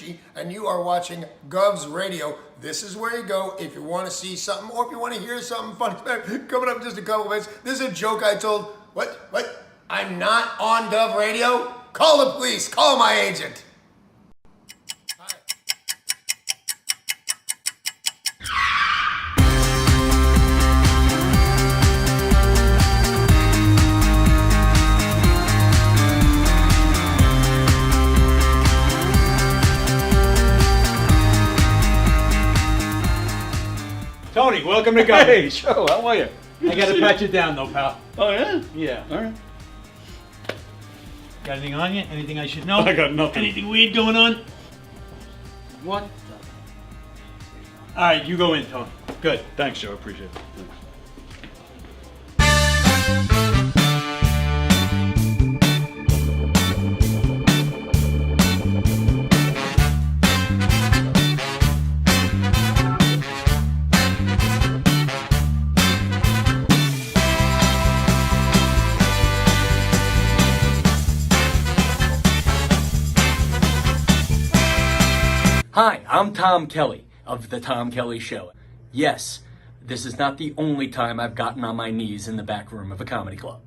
Richie, and you are watching Govs Radio. This is where you go if you want to see something or if you want to hear something funny. Coming up in just a couple minutes. This is a joke I told. What? I'm not on Gov Radio? Call the police. Call my agent. Tony, welcome to Govs. Hey, Joe, how are you? I gotta pat you down though, pal. Oh, yeah? Yeah. All right. Got anything on you? Anything I should know? I got nothing. Anything weird going on? What? Alright, you go in, Tony. Good. Thanks, Joe. Appreciate it. Thanks. Hi, I'm Tom Kelly of The Tom Kelly Show. Yes, this is not the only time I've gotten on my knees in the back room of a comedy club.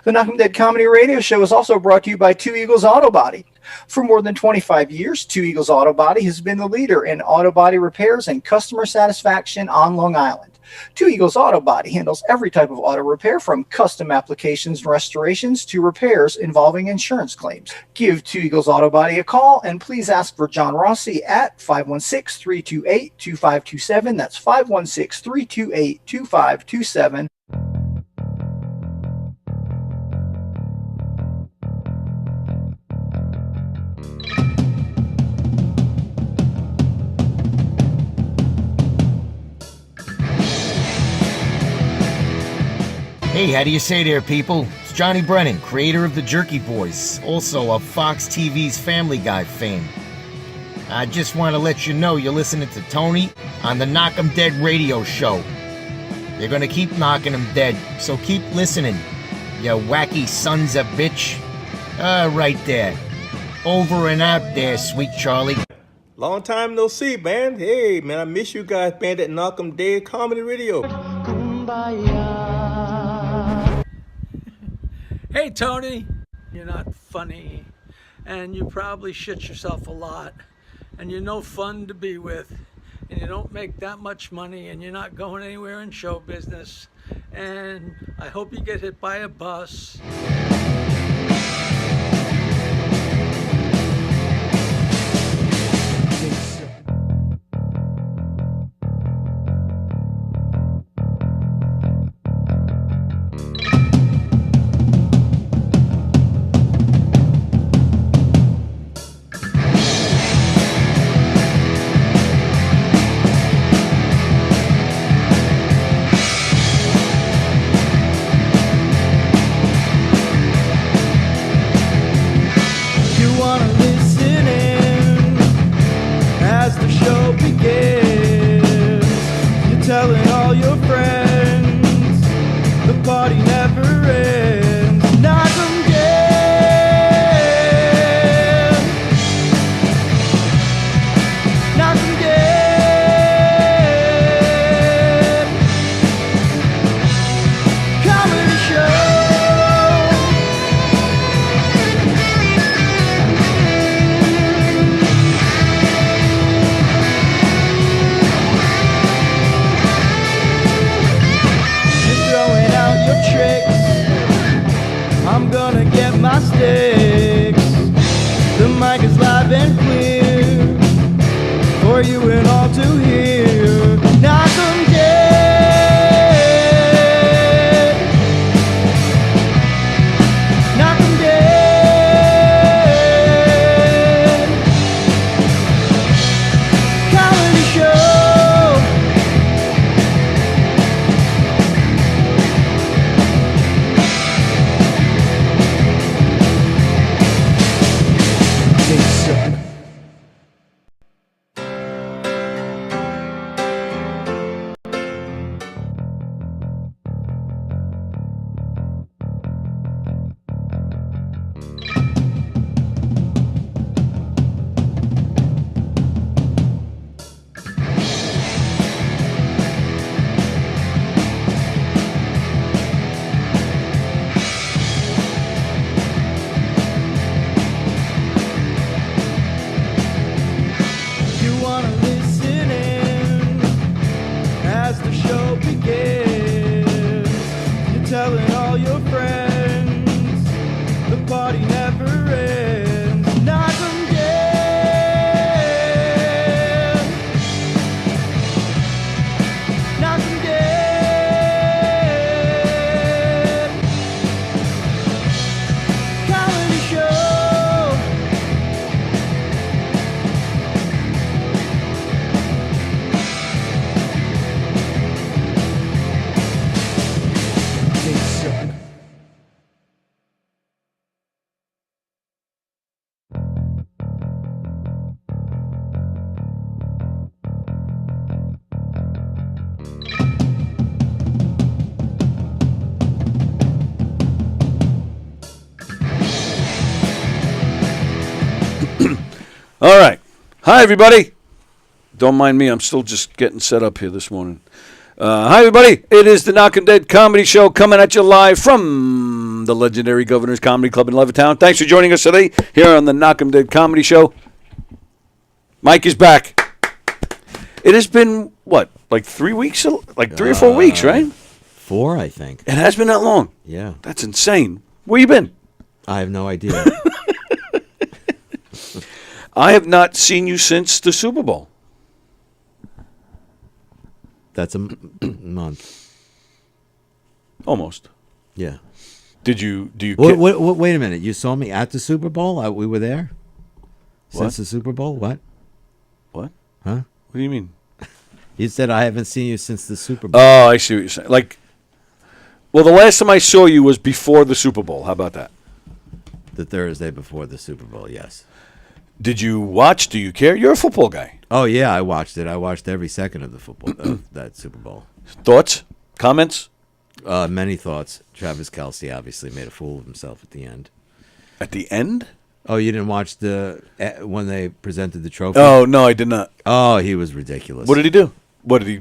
The Knockem Dead Comedy Radio Show is also brought to you by Two Eagles Auto Body. For more than 25 years, Two Eagles Auto Body has been the leader in auto body repairs and customer satisfaction on Long Island. Two Eagles Auto Body handles every type of auto repair from custom applications and restorations to repairs involving insurance claims. Give Two Eagles Auto Body a call and please ask for John Rossi at 516-328-2527. That's 516-328-2527. Hey, how do you say there, people? It's Johnny Brennan, creator of the Jerky Boys, also of Fox TV's Family Guy fame. I just want to let you know you're listening to Tony on the Knockem Dead Radio Show. They're gonna keep knocking them dead, so keep listening, you wacky sons of bitch. Right there. Over and out there, sweet Charlie. Long time no see, man. Hey, man, I miss you guys, man, at Knockem Dead Comedy Radio. Hey Tony, you're not funny, and you probably shit yourself a lot, and you're no fun to be with, and you don't make that much money, and you're not going anywhere in show business, and I hope you get hit by a bus. your tricks. I'm gonna get my sticks. The mic is live and clear for you and all to hear. Knockem dead. Knockem dead. Comedy show. They suck. You wanna listen in as the show begins. You're telling all your friends the party never ends. Knockem dead. Knockem dead. Comedy show. They suck. All right. Hi, everybody. Don't mind me. I'm still just getting set up here this morning. Hi, everybody. It is the Knockem Dead Comedy Show coming at you live from the legendary Governor's Comedy Club in Levittown. Thanks for joining us today here on the Knockem Dead Comedy Show. Mike is back. It has been, what, like 3 weeks? Like 3 or 4 weeks, right? 4, I think. It has been that long. Yeah. That's insane. Where you been? I have no idea. I have not seen you since the Super Bowl. That's a month. Almost. Yeah. Do you Wait a minute. You saw me at the Super Bowl? We were there? What? Since the Super Bowl? What? What? Huh? What do you mean? You said I haven't seen you since the Super Bowl. Oh, I see what you're saying. Like, well, the last time I saw you was before the Super Bowl. How about that? The Thursday before the Super Bowl, yes. Did you watch? Do you care? You're a football guy. Oh, yeah, I watched it. I watched every second of the football of that Super Bowl. Thoughts? Comments? Many thoughts. Travis Kelce obviously made a fool of himself at the end. At the end? Oh, you didn't watch the when they presented the trophy? Oh, no, I did not. Oh, he was ridiculous. What did he do? What did he...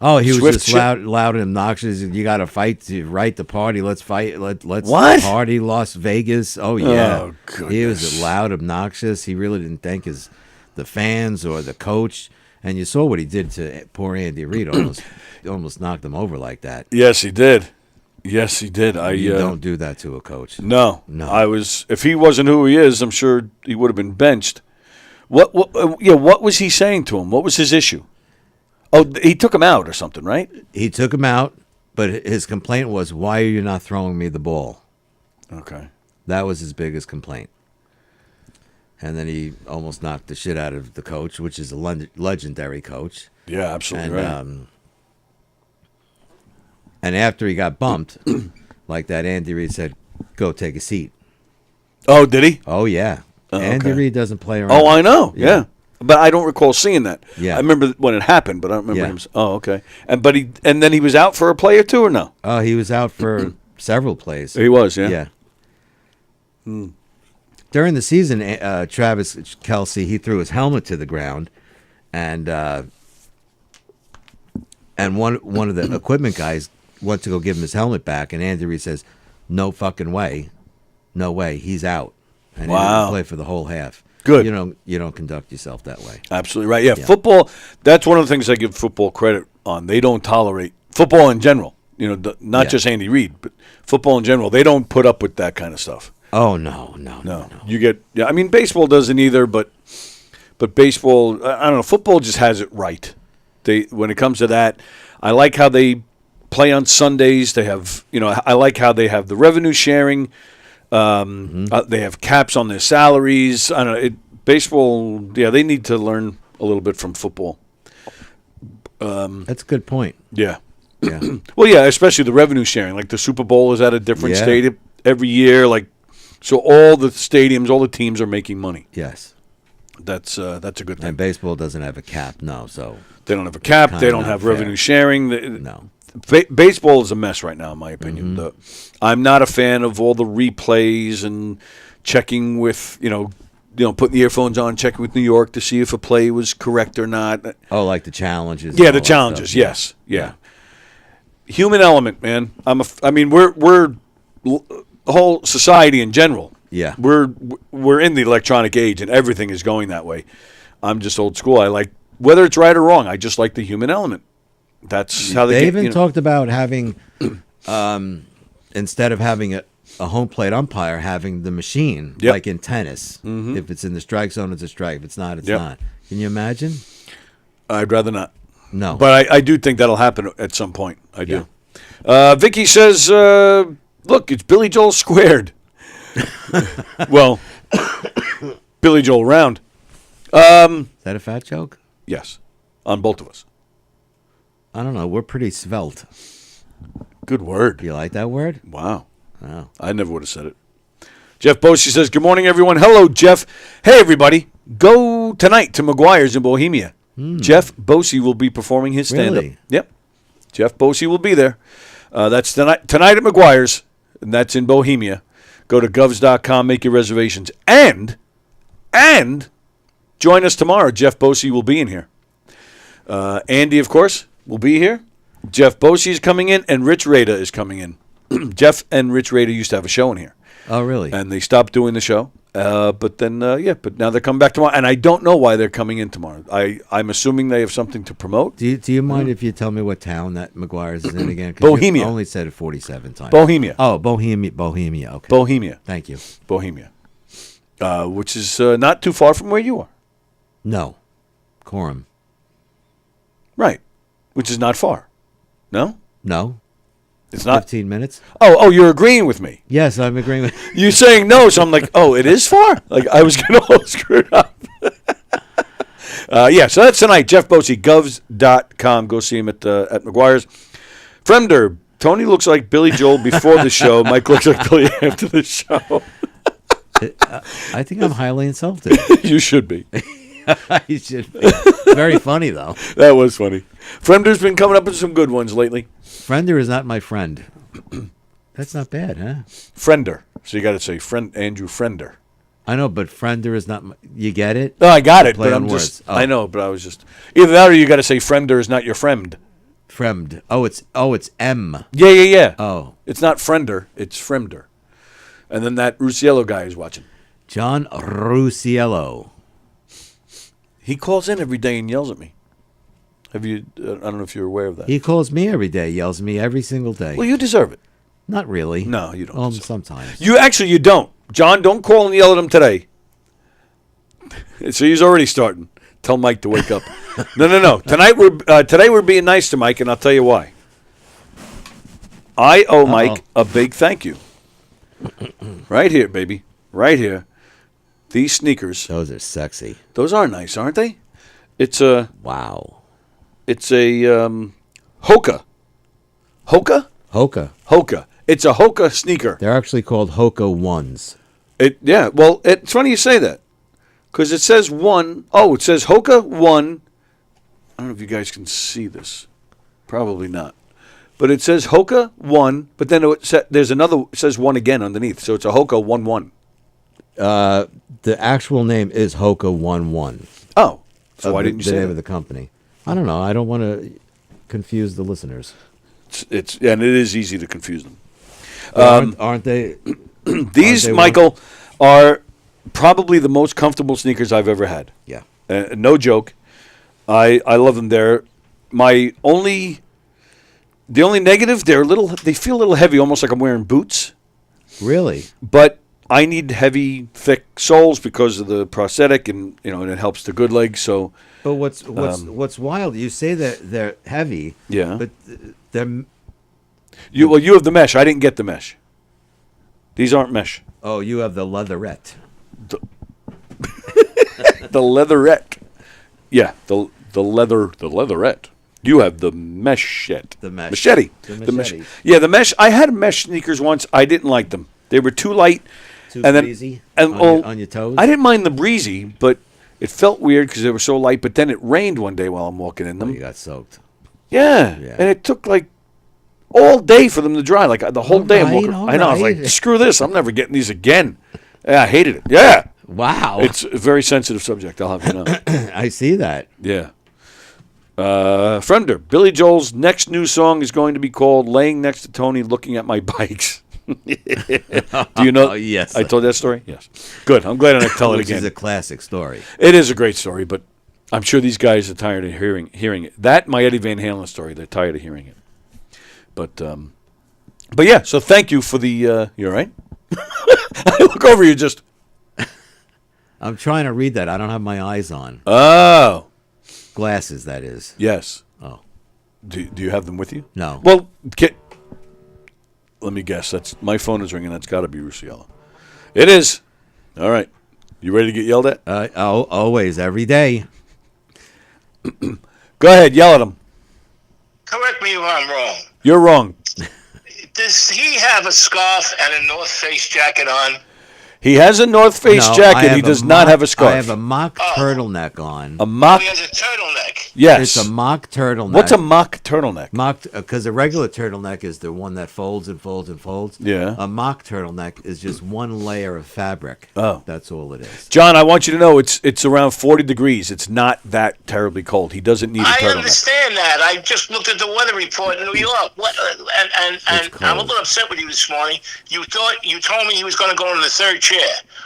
Oh, he was Swift just shit? loud and obnoxious. You got to fight to right the party. Let's fight. Let's What? party. Las Vegas. Oh yeah, Oh, he was goodness. loud, obnoxious. He really didn't thank the fans or the coach. And you saw what he did to poor Andy Reid. Almost knocked him over like that. Yes, he did. Yes, he did. You don't do that to a coach. No. No. If he wasn't who he is, I'm sure he would have been benched. What was he saying to him? What was his issue? Oh, he took him out or something, right? He took him out, but his complaint was, "Why are you not throwing me the ball?" Okay. That was his biggest complaint. And then he almost knocked the shit out of the coach, which is a legendary coach. Yeah, absolutely And, right. And after he got bumped, like that, Andy Reid said, "Go take a seat." Oh, did he? Oh, yeah. Oh, Andy okay. Reid doesn't play around. Oh, I know. Yeah. But I don't recall seeing that. Yeah. I remember when it happened, but I don't remember Yeah. him. Oh, okay. And then he was out for a play or two, or no? Oh, he was out for several plays. He was, yeah. Yeah. During the season, Travis Kelce, he threw his helmet to the ground, and one of the equipment guys went to go give him his helmet back, and Andy Reid says, "No fucking way, no way, he's out," and he Wow. didn't play for the whole half. Good. You don't conduct yourself that way. Absolutely right. Yeah, football, that's one of the things I give football credit on. They don't tolerate, football in general, Not just Andy Reid, but football in general. They don't put up with that kind of stuff. Oh no. You get baseball doesn't either, but baseball, I don't know. Football just has it right. When it comes to that, I like how they play on Sundays. They have I like how they have the revenue sharing. They have caps on their salaries. I don't know. Baseball, they need to learn a little bit from football. That's a good point. Yeah. Yeah. Well, especially the revenue sharing. Like the Super Bowl is at a different stadium every year. So all the stadiums, all the teams are making money. Yes. That's a good thing. And baseball doesn't have a cap, no. So they don't have a cap. They don't have revenue sharing. No. Baseball is a mess right now, in my opinion. I'm not a fan of all the replays and checking with putting the earphones on, checking with New York to see if a play was correct or not. Oh, like the challenges. Yeah, the challenges. Yes, yeah. Human element, man. We're the whole society in general. Yeah, we're in the electronic age, and everything is going that way. I'm just old school. I like whether it's right or wrong. I just like the human element. That's how they even talked about having, instead of having a home plate umpire, having the machine like in tennis. If it's in the strike zone, it's a strike. If it's not, it's not. Can you imagine? I'd rather not. No, but I do think that'll happen at some point. I do. Vicky says, "Look, it's Billy Joel squared." Well, Billy Joel round. Is that a fat joke? Yes, on both of us. I don't know. We're pretty svelte. Good word. Do you like that word? Wow. Wow. I never would have said it. Jeff Bosey says, "Good morning, everyone." Hello, Jeff. Hey, everybody. Go tonight to McGuire's in Bohemia. Jeff Bosey will be performing his stand-up. Really? Yep. Jeff Bosey will be there. That's tonight at McGuire's, and that's in Bohemia. Go to govs.com, make your reservations. And join us tomorrow. Jeff Bosey will be in here. Andy, of course, will be here. Jeff Bosey is coming in, and Rich Rada is coming in. Jeff and Rich Rada used to have a show in here. Oh, really? And they stopped doing the show. But now they're coming back tomorrow. And I don't know why they're coming in tomorrow. I'm assuming they have something to promote. Do you mind if you tell me what town that McGuire's is in again? Bohemia. You only said it 47 times. Bohemia. Oh, Bohemia. Okay. Bohemia. Thank you. Bohemia. Which is not too far from where you are. No. Coram. Right. Which is not far. No? No. It's not 15 minutes. Oh, you're agreeing with me. Yes, I'm agreeing with you. Saying no, so I'm like, oh, it is far? Like I was going to screw it up. So that's tonight. Jeff Bosey, govs.com. Go see him at McGuire's. Fremder, Tony looks like Billy Joel before the show. Mike looks like Billy after the show. I think I'm highly insulted. You should be. You should be. Very funny, though. That was funny. Fremder's been coming up with some good ones lately. Friender is not my friend. That's not bad, huh? Friender. So you got to say Andrew Friender. I know, but Friender is not. You get it? No, I got it, Play but on I'm words. just. I know, but I was just either that or you got to say Friender is not your friend. Fremd. It's M. Yeah. Oh, it's not Friender. It's Fremder. And then that Rusiello guy is watching. John Rusiello. He calls in every day and yells at me. Have you? I don't know if you're aware of that. He calls me every day, yells at me every single day. Well, you deserve it. Not really. No, you don't. Sometimes. You don't. John, don't call and yell at him today. So he's already starting. Tell Mike to wake up. No. Today we're being nice to Mike, and I'll tell you why. I owe Mike a big thank you. Right here, baby. Right here. These sneakers. Those are sexy. Those are nice, aren't they? It's a wow. It's a Hoka. Hoka? Hoka. It's a Hoka sneaker. They're actually called Hoka ones. Well, it's funny you say that. Because it says one. Oh, it says Hoka 1. I don't know if you guys can see this. Probably not. But it says Hoka 1, but then there's another, it says 1 again underneath. So it's a Hoka 1-1. The actual name is Hoka 1-1. Oh. So why didn't you say the name that? of the company? I don't know. I don't want to confuse the listeners. And it is easy to confuse them. Aren't they? These, Michael, are probably the most comfortable sneakers I've ever had. Yeah. No joke. I love them. They're my only The only negative, they feel a little heavy, almost like I'm wearing boots. Really? But I need heavy, thick soles because of the prosthetic, and and it helps the good leg. So, But what's wild? You say that they're heavy. Yeah. But they're. you have the mesh. I didn't get the mesh. These aren't mesh. Oh, you have the leatherette. The leatherette. Yeah, the leatherette. You have the meshette. The mesh. Machete. The machete. Yeah, the mesh. I had mesh sneakers once. I didn't like them. They were too light. Too and breezy then, on your toes? I didn't mind the breezy, but it felt weird because they were so light. But then it rained one day while I'm walking in them. You got soaked. Yeah. And it took like all day for them to dry. Like the whole day I'm walking. all I know. I was right. like, screw this. I'm never getting these again. Yeah, I hated it. Yeah. Wow. It's a very sensitive subject, I'll have you know. I see that. Yeah. Friender, Billy Joel's next new song is going to be called Laying Next to Tony Looking at My Bikes. Do you know? Yes. I told that story? Yes. Good. I'm glad I didn't tell it Which again. is a classic story. It is a great story, but I'm sure these guys are tired of hearing it. That, my Eddie Van Halen story, they're tired of hearing it. But yeah, so thank you for the, you all right? I look over you just. I'm trying to read that. I don't have my eyes on. Oh. Glasses, that is. Yes. Oh. Do you have them with you? No. Well, let me guess. That's my phone is ringing. That's got to be Rusiello. It is. All right. You ready to get yelled at? Always, every day. Go ahead. Yell at him. Correct me if I'm wrong. You're wrong. Does he have a scarf and a North Face jacket on? He has a North Face No, I jacket. have He does not have a scarf. I have a mock turtleneck on. A mock. He has a turtleneck. Yes. It's a mock turtleneck. What's a mock turtleneck? Mock, because a regular turtleneck is the one that folds and folds and folds. Yeah. A mock turtleneck is just one layer of fabric. Oh. That's all it is. John, I want you to know it's around 40 degrees. It's not that terribly cold. He doesn't need a turtleneck. I understand that. I just looked at the weather report in New York. And I'm a little upset with you this morning. You told me he was going to go in the third chair.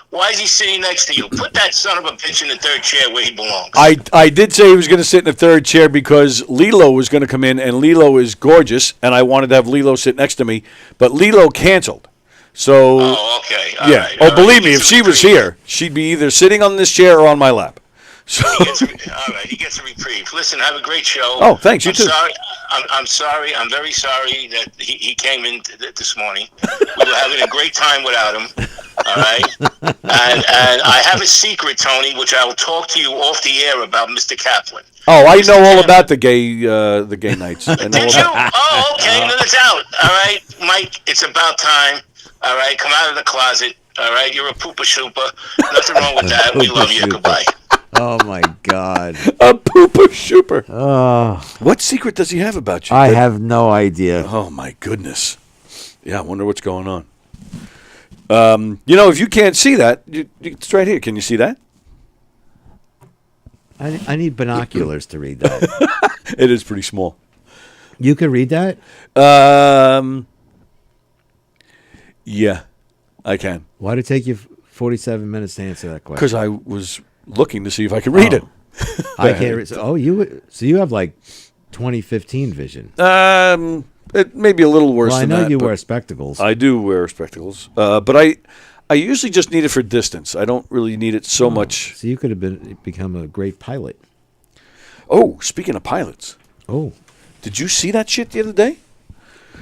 Why is he sitting next to you? Put that son of a bitch in the third chair where he belongs. I did say he was going to sit in the third chair because Lilo was going to come in, and Lilo is gorgeous, and I wanted to have Lilo sit next to me, but Lilo canceled. So, okay. All yeah. right. Oh, believe me, if she was here, she'd be either sitting on this chair or on my lap. So. All right, he gets a reprieve. Listen, have a great show. Oh, thanks. You too. I'm sorry. I'm very sorry that he came in this morning. We were having a great time without him. All right, and I have a secret, Tony, which I will talk to you off the air about, Mr. Kaplan. Oh, I know all about the gay nights. I know Did you? Oh, okay. Then it's out. All right, Mike. It's about time. All right, come out of the closet. All right, you're a pooper shooper. Nothing wrong with that. We love you. Goodbye. Oh my God. A pooper shooper. Oh. What secret does he have about you? I have no idea. Oh my goodness. Yeah, I wonder what's going on. If you can't see that, it's right here. Can you see that? I need binoculars to read that. It is pretty small. You can read that? Yeah, I can. Why did it take you 47 minutes to answer that question? Because I was looking to see if I could read it. I can't read. So you have like 2015 vision. It may be a little worse than that. I know you wear spectacles. I do wear spectacles, but I usually just need it for distance. I don't really need it so much. So you could have become a great pilot. Oh, speaking of pilots. Oh. Did you see that shit the other day?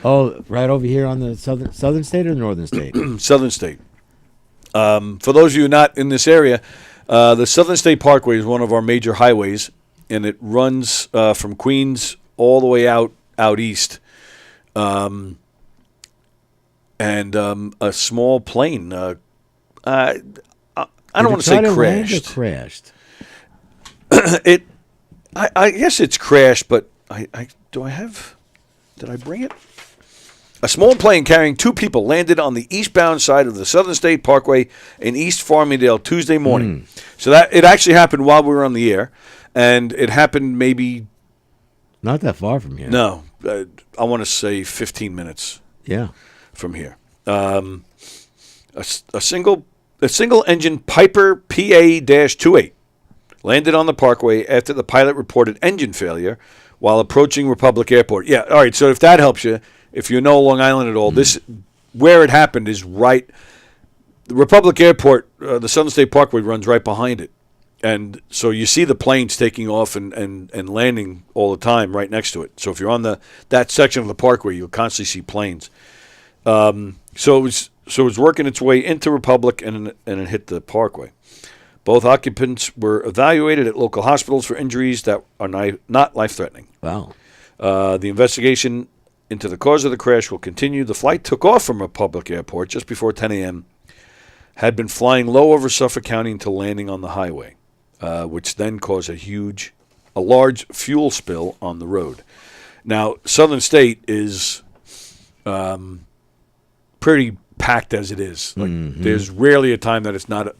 Oh, right over here on the southern state or northern state? Southern state. For those of you not in this area, the Southern State Parkway is one of our major highways, and it runs from Queens all the way out east. And a small plane. I don't want to say crashed. Crashed. I guess it's crashed, but did I bring it? A small plane carrying 2 people landed on the eastbound side of the Southern State Parkway in East Farmingdale Tuesday morning. So that it actually happened while we were on the air, and it happened maybe not that far from here. No, I want to say 15 minutes. Yeah, from here. A single engine Piper PA-28 landed on the parkway after the pilot reported engine failure while approaching Republic Airport. Yeah, all right, so if that helps you, if you know Long Island at all, this where it happened is right. The Republic Airport, the Southern State Parkway runs right behind it. And so you see the planes taking off and landing all the time right next to it. So if you're on that section of the parkway, you'll constantly see planes. So it was working its way into Republic and it hit the parkway. Both occupants were evaluated at local hospitals for injuries that are not life-threatening. Wow. The investigation into the cause of the crash will continue. The flight took off from Republic Airport just before 10 a.m., had been flying low over Suffolk County until landing on the highway, which then caused a large fuel spill on the road. Now, Southern State is pretty packed as it is. Like, there's rarely a time that it's not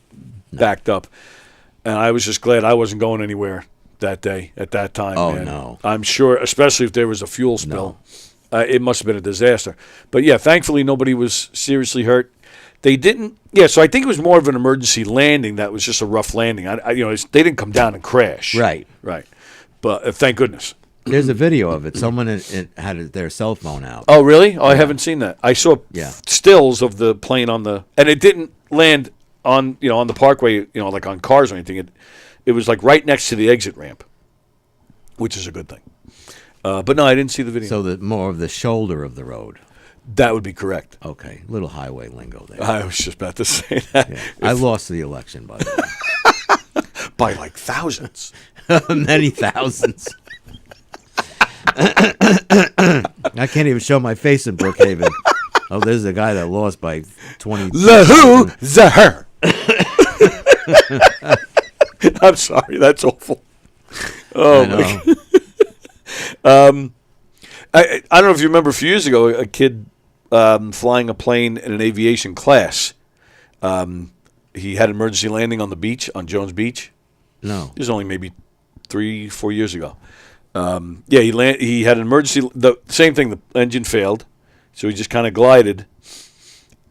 backed up. And I was just glad I wasn't going anywhere that day at that time. Oh, man. no. I'm sure, especially if there was a fuel spill, it must have been a disaster. But, yeah, thankfully nobody was seriously hurt. They didn't. Yeah, so I think it was more of an emergency landing. That was just a rough landing. They didn't come down and crash. Right. But thank goodness. There's a video of it. Someone had their cell phone out. Oh, really? Oh, I haven't seen that. I saw Yeah. stills of the plane and it didn't land on the parkway, like on cars or anything. It was like right next to the exit ramp, which is a good thing. But no, I didn't see the video. So more of the shoulder of the road. That would be correct. Okay, little highway lingo there. I was just about to say that. Yeah. I lost the election, by the way. By like thousands. Many thousands. I can't even show my face in Brookhaven. Oh, there's a guy that lost by 20. The who, the her. I'm sorry, that's awful. Oh, my God. I don't know if you remember a few years ago, a kid flying a plane in an aviation class. He had an emergency landing on the beach, on Jones Beach. No. It was only maybe 3-4 years ago. He had an emergency. The same thing, the engine failed. So he just kind of glided,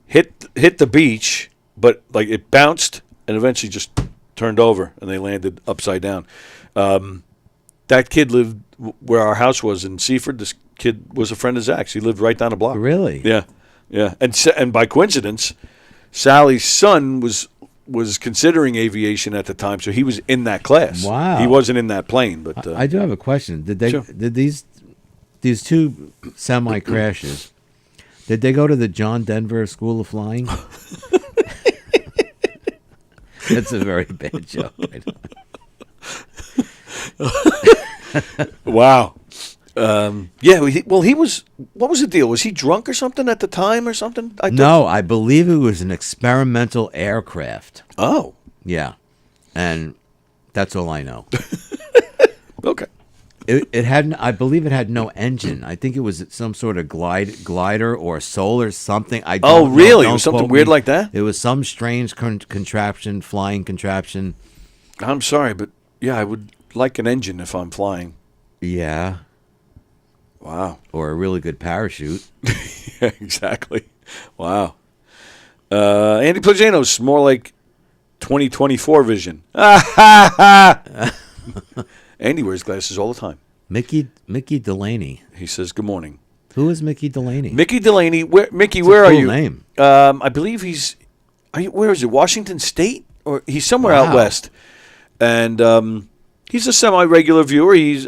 hit the beach, but like it bounced and eventually just turned over and they landed upside down. That kid lived where our house was in Seaford. This kid was a friend of Zach's. He lived right down the block. Really? Yeah. And by coincidence, Sally's son was considering aviation at the time, so he was in that class. Wow. He wasn't in that plane, but I do have a question. Did these two semi crashes? Did they go to the John Denver School of Flying? That's a very bad joke. Wow. He was. What was the deal? Was he drunk or something at the time or something? No, I believe it was an experimental aircraft. Oh. Yeah. And that's all I know. Okay. It had, I believe it had no engine. I think it was some sort of glider or solar something. I don't know. Really? Don't It was something quote weird me. like that? It was some strange contraption, flying contraption. I'm sorry, but yeah, I would like an engine if I'm flying. Yeah. Wow. Or a really good parachute. Yeah, exactly. Wow. Andy Plagano's more like 2024 vision. Andy wears glasses all the time. Mickey Delaney. He says, good morning. Who is Mickey Delaney? Mickey Delaney. Mickey, It's where a are cool you? Name. I believe where is it? Washington State? Or he's somewhere out west. And he's a semi-regular viewer. He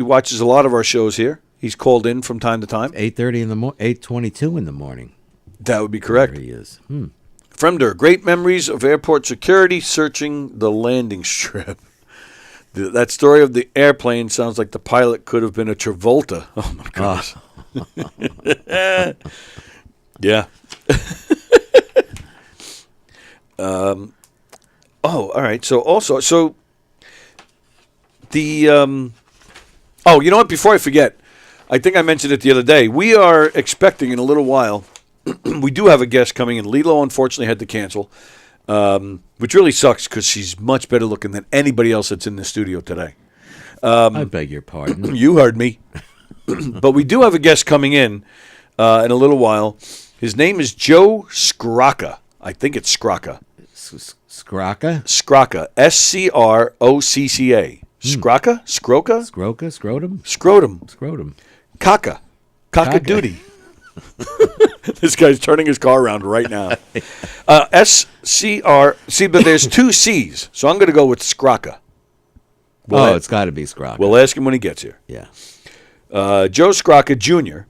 watches a lot of our shows here. He's called in from time to time. 8:30 in the 8:22 in the morning. That would be correct. There he is. Fremder, great memories of airport security searching the landing strip. That story of the airplane sounds like the pilot could have been a Travolta. Oh, my gosh. Yeah. All right. So the you know what? Before I forget, I think I mentioned it the other day. We are expecting in a little while. We do have a guest coming in. Lilo unfortunately had to cancel, which really sucks because she's much better looking than anybody else that's in the studio today. I beg your pardon. You heard me. But we do have a guest coming in a little while. His name is Joe Scrocca. I think it's Scrocca. Scrocca? Scrocca. Scrocca. Scrocca? Scrocca? Scrocca? Scrotum? Scrotum. Scrotum. Caca. Caca duty. This guy's turning his car around right now. SCR. See, but there's 2 C's, so I'm going to go with Scrocca. It's got to be Scrocca. We'll ask him when he gets here. Yeah. Joe Scrocca Jr.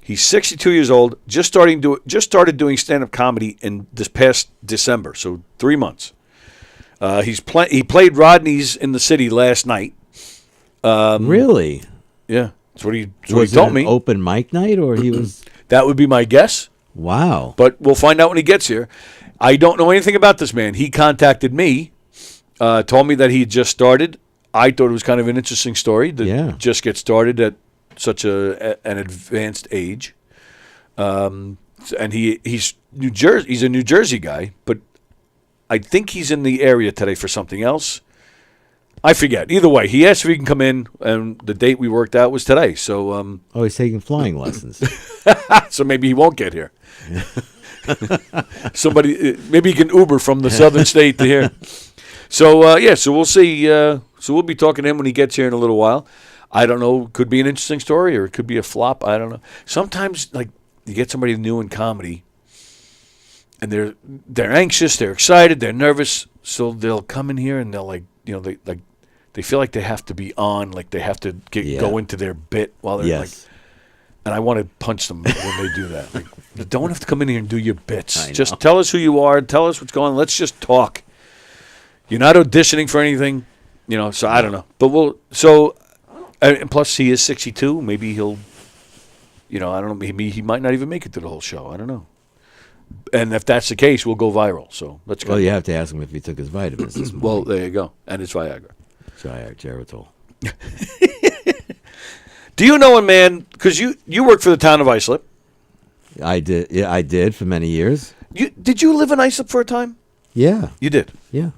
He's 62 years old. Just started doing stand-up comedy in this past December, so 3 months. He played Rodney's in the city last night. Really? Yeah, that's what he Was told it me. an open mic night, or he was? That would be my guess. Wow. But we'll find out when he gets here. I don't know anything about this man. He contacted me, told me that he had just started. I thought it was kind of an interesting story to just get started at such an advanced age. And he's New Jersey. He's a New Jersey guy, but I think he's in the area today for something else. I forget. Either way, he asked if he can come in, and the date we worked out was today. So, he's taking flying lessons. So maybe he won't get here. Maybe he can Uber from the southern state to here. So so we'll see. So we'll be talking to him when he gets here in a little while. I don't know. Could be an interesting story, or it could be a flop. I don't know. Sometimes, like, you get somebody new in comedy, and they're anxious, they're excited, they're nervous, so they'll come in here and they'll they feel like they have to be on, like they have to go into their bit while they're like. And I want to punch them when they do that. Like, you don't have to come in here and do your bits. Just tell us who you are. Tell us what's going on. Let's just talk. You're not auditioning for anything, So I don't know, but and plus he is 62. Maybe he'll, I don't know. Maybe he might not even make it to the whole show. I don't know. And if that's the case, we'll go viral. So let's go. Well, you have to ask him if he took his vitamins this morning. Well, there you go. And it's Viagra. Geritol. Do you know a man? Because you worked for the town of Islip. I did. Yeah, I did for many years. Did you live in Islip for a time? Yeah. You did. Yeah.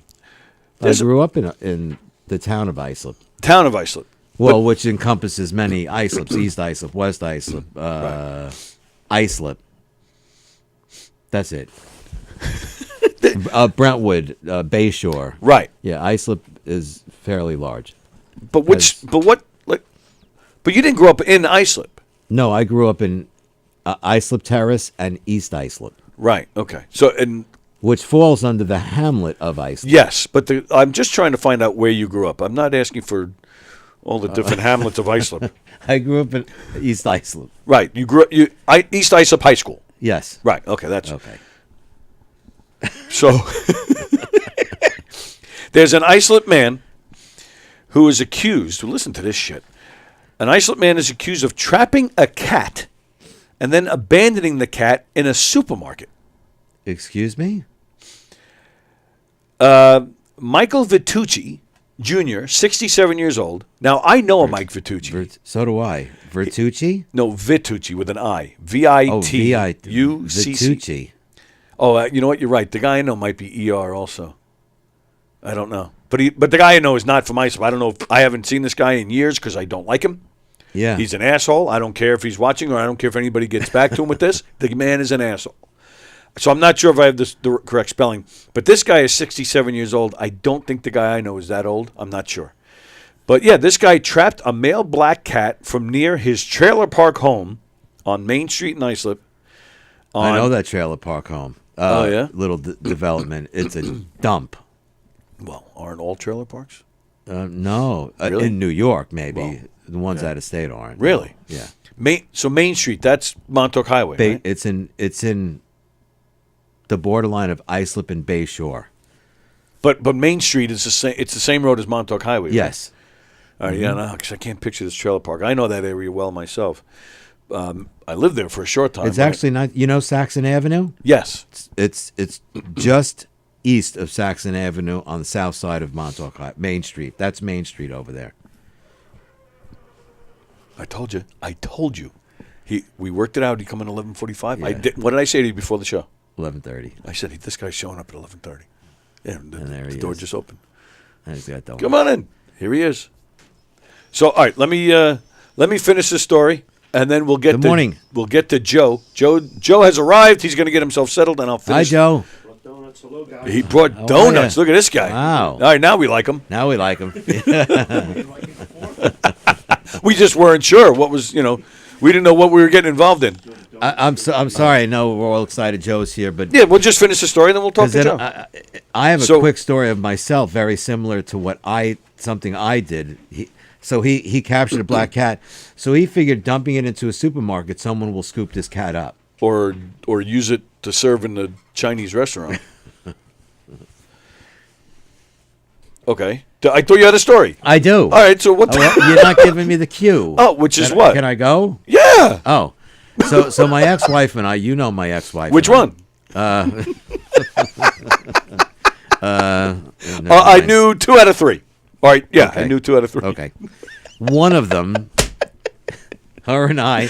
I grew up in the town of Islip. Town of Islip. Well, which encompasses many Islips: East Islip, West Islip, Islip. That's it. Brentwood, Bayshore. Right. Yeah, Islip is fairly large. But you didn't grow up in Islip. No, I grew up in Islip Terrace and East Islip. Right. Okay. So which falls under the hamlet of Islip. Yes, but I'm just trying to find out where you grew up. I'm not asking for all the different hamlets of Islip. I grew up in East Islip. Right. You grew up East Islip High School. Yes. Right. Okay. That's okay. So there's an Islip man who is accused. Listen to this shit. An Islip man is accused of trapping a cat and then abandoning the cat in a supermarket. Excuse me? Michael Vitucci Jr., 67 years old. Now, I know a Mike Vitucci. So do I. Vertucci? No, Vitucci with an I. Vitucci. Vitucci. Oh, you know what? You're right. The guy I know might be ER also. I don't know. But the guy I know is not from Islip. I don't know I haven't seen this guy in years because I don't like him. Yeah. He's an asshole. I don't care if he's watching or I don't care if anybody gets back to him with this. The man is an asshole. So I'm not sure if I have the correct spelling. But this guy is 67 years old. I don't think the guy I know is that old. I'm not sure. But yeah, this guy trapped a male black cat from near his trailer park home on Main Street in Islip. I know that trailer park home. Oh, yeah? Little development. It's a dump. Well, aren't all trailer parks? No. Really? In New York, maybe. Well, the ones out of state aren't. Really? Yeah. Main Street, that's Montauk Highway, right? It's in the borderline of Islip and Bayshore. But Main Street is the same. It's the same road as Montauk Highway. Yes. Right? All right, yeah, no, because I can't picture this trailer park. I know that area well myself. I lived there for a short time. It's actually not. You know Saxon Avenue? Yes. It's just east of Saxon Avenue on the south side of Montauk High, Main Street. That's Main Street over there. I told you. We worked it out. He come in 11:45. Yeah. What did I say to you before the show? 11:30. I said this guy's showing up at 11:30. Yeah, And there the he door is. just opened. And he's got that Come on in. Here he is. So, all right, let me finish this story, and then we'll get Good morning. We'll get to Joe. Joe has arrived. He's going to get himself settled, and I'll finish. Hi, Joe. He brought donuts. yeah. Look at this guy. Wow. All right, now we like him. Now we like him. We just weren't sure what was, we didn't know what we were getting involved in. I'm sorry. I know we're all excited. Joe's here, but Yeah, we'll just finish the story, then we'll talk to Joe. I have a So- quick story of myself, very similar to something I did. He captured a black cat, so he figured dumping it into a supermarket, someone will scoop this cat up. Or use it to serve in the Chinese restaurant. Okay. I thought you had a story. I do. All right, so what? You're not giving me the cue. Oh, which is what? Can I go? Yeah. Oh, so my ex-wife and I, my ex-wife. Which and one? Never I mind. knew 2 out of 3. All right, yeah, Okay. I knew 2 out of 3. Okay. One of them, her and I,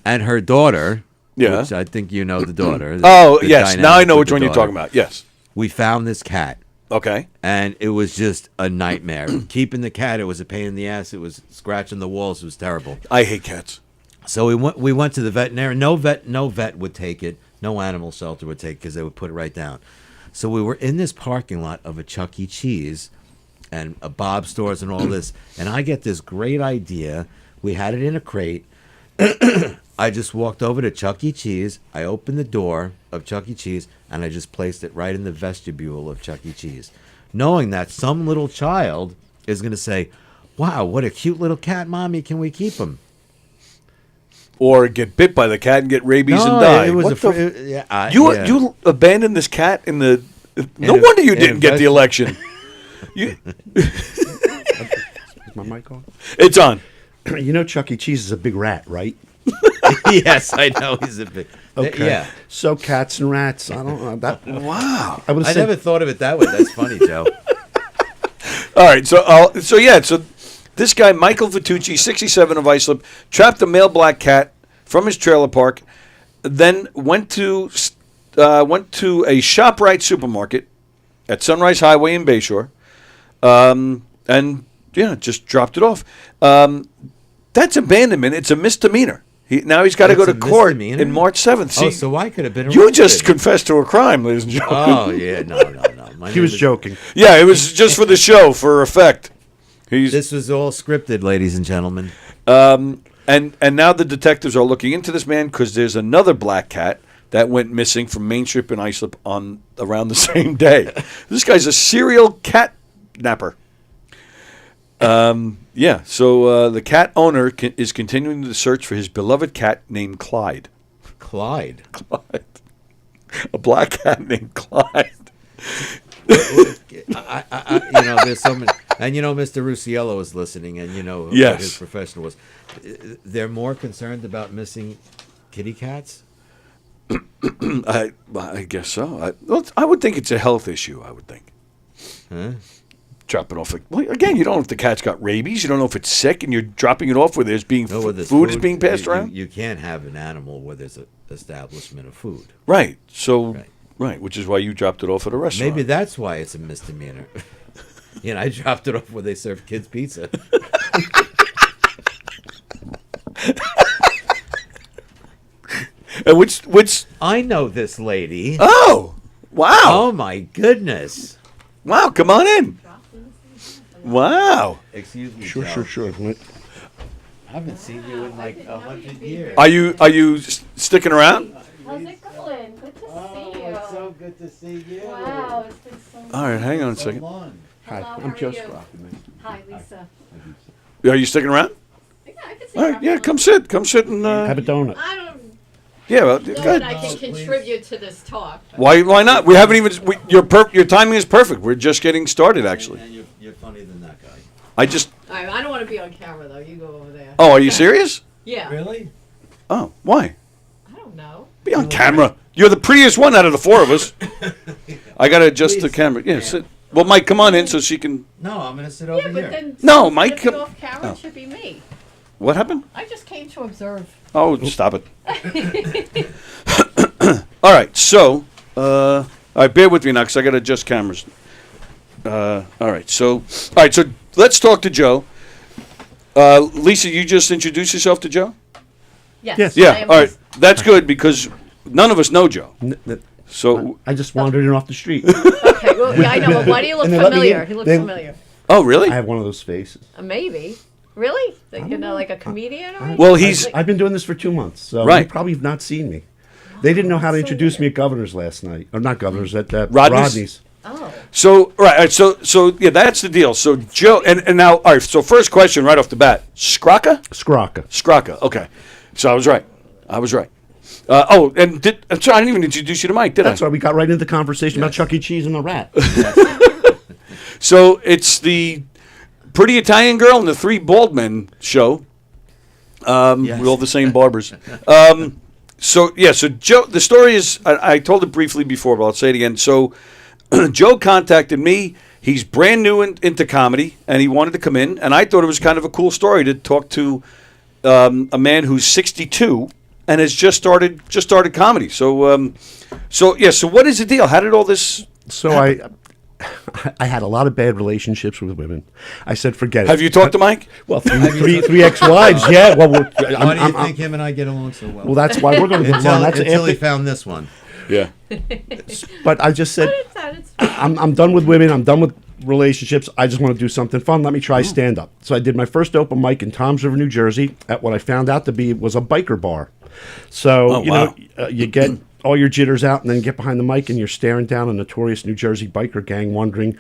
and her daughter. Yeah. Which I think you know the daughter. Oh, the yes. Now I dynamic know with which the one you're daughter. talking about. Yes. We found this cat. Okay. And it was just a nightmare. Keeping the cat, it was a pain in the ass. It was scratching the walls. It was terrible. I hate cats. So we went to the veterinarian. No vet would take it. No animal shelter would take it because they would put it right down. So we were in this parking lot of a Chuck E. Cheese and a Bob Stores and all this. And I get this great idea. We had it in a crate. I just walked over to Chuck E. Cheese. I opened the door of Chuck E. Cheese, and I just placed it right in the vestibule of Chuck E. Cheese, knowing that some little child is going to say, "Wow, what a cute little cat, Mommy. Can we keep him?" Or get bit by the cat and get rabies No, and die. it was What a the fr- yeah, you abandoned this cat in the... No wonder you didn't get the election. Is my mic on? It's on. You know Chuck E. Cheese is a big rat, right? Yes, I know he's a big. Okay. Yeah. So cats and rats. I don't know that. Wow. I would I say never thought of it that way. That's funny, Joe. All right, so this guy, Michael Vitucci, 67 of Islip, trapped a male black cat from his trailer park, then went to a ShopRite supermarket at Sunrise Highway in Bayshore, and just dropped it off. That's abandonment. It's a misdemeanor. Now he's got to go to That's a court misdemeanor? in March 7th. See, So I could have been you arrested. just confessed to a crime, ladies and gentlemen. Oh yeah, no. he was joking. Yeah, it was just for the show, for effect. This was all scripted, ladies and gentlemen. And now the detectives are looking into this man because there's another black cat that went missing from Main Strip in Islip around the same day. This guy's a serial cat napper. So the cat owner is continuing the search for his beloved cat named Clyde. Clyde. A black cat named Clyde. There's so many, and Mr. Rusiello is listening, and what Yes. his profession was. They're more concerned about missing kitty cats. I guess so. I would think it's a health issue. I would think. Huh? Drop it off. Again, you don't know if the cat's got rabies. You don't know if it's sick, and you're dropping it off where there's food is being passed around. You can't have an animal where there's an establishment of food. Right. So, right, which is why you dropped it off at a restaurant. Maybe that's why it's a misdemeanor. I dropped it off where they serve kids pizza. And which I know this lady. Oh, wow! Oh my goodness! Wow, come on in. Wow. Excuse me. Sure. I haven't seen you in like 100 years. Are you sticking around? How's it going? Good to see you. It's so good to see you. Wow, it's been so long. All right, hang on a second. Hello, Hi, how I'm are Joe you? Scrocca. Hi, Lisa. Are you sticking around? Yeah, I can see All right, yeah, come sit and. Have a donut. I don't Yeah, well, know go that ahead. I can contribute to this talk. but- Why not? We haven't even. Your timing is perfect. We're just getting started, actually. And you're funnier than that guy. I just. All right, I don't want to be on camera, though. You go over there. Oh, are you serious? Yeah. Really? Oh, why? I don't know. Be on camera. You're the prettiest one out of the four of us. I gotta adjust the camera. Yeah, sit. Well, Mike, come on in so she can. No, I'm gonna sit Yeah, over but here. then No, since Mike, it's come- off camera, oh. it should be me. What happened? I just came to observe. Oh, stop it. All right, so, all right, bear with me now because I got to adjust cameras. All right, so let's talk to Joe. Lisa, you just introduced yourself to Joe? Yes. Yeah, I am all right, Lisa. that's good because none of us know Joe. So I just wandered in off the street. Okay, well, yeah, I know, but why do you look And they let me familiar? in. He looks They- familiar. oh, really? I have one of those faces. Maybe. Really? Like, like a comedian? Or Well, anything? I've been doing this for 2 months, so Right. you probably have not seen me. They didn't know how to introduce me at Governor's last night, or not Governor's, at Rodney's? Oh. So right, so yeah, that's the deal. So Joe, and now, all right. So first question right off the bat, Scrocca? Scrocca. Okay, so I was right. And sorry, I didn't even introduce you to Mike, did I? That's why we got right into the conversation about Chuck E. Cheese and the rat. So it's the Pretty Italian Girl and the Three Bald Men show. With all the same barbers. So Joe, the story is, I told it briefly before, but I'll say it again. So Joe contacted me. He's brand new into comedy, and he wanted to come in. And I thought it was kind of a cool story to talk to a man who's 62 and has just started comedy. So what is the deal? How did all this? So I had a lot of bad relationships with women. I said, forget it. Have you talked to Mike? Well, three ex-wives, yeah. Well, why do you think him and I get along so well? Well, that's why we're going to get along. Until he found this one. Yeah. But I just said, I'm done with women. I'm done with relationships. I just want to do something fun. Let me try stand-up. So I did my first open mic in Toms River, New Jersey, at what I found out to be was a biker bar. So, you get all your jitters out and then get behind the mic and you're staring down a notorious New Jersey biker gang wondering,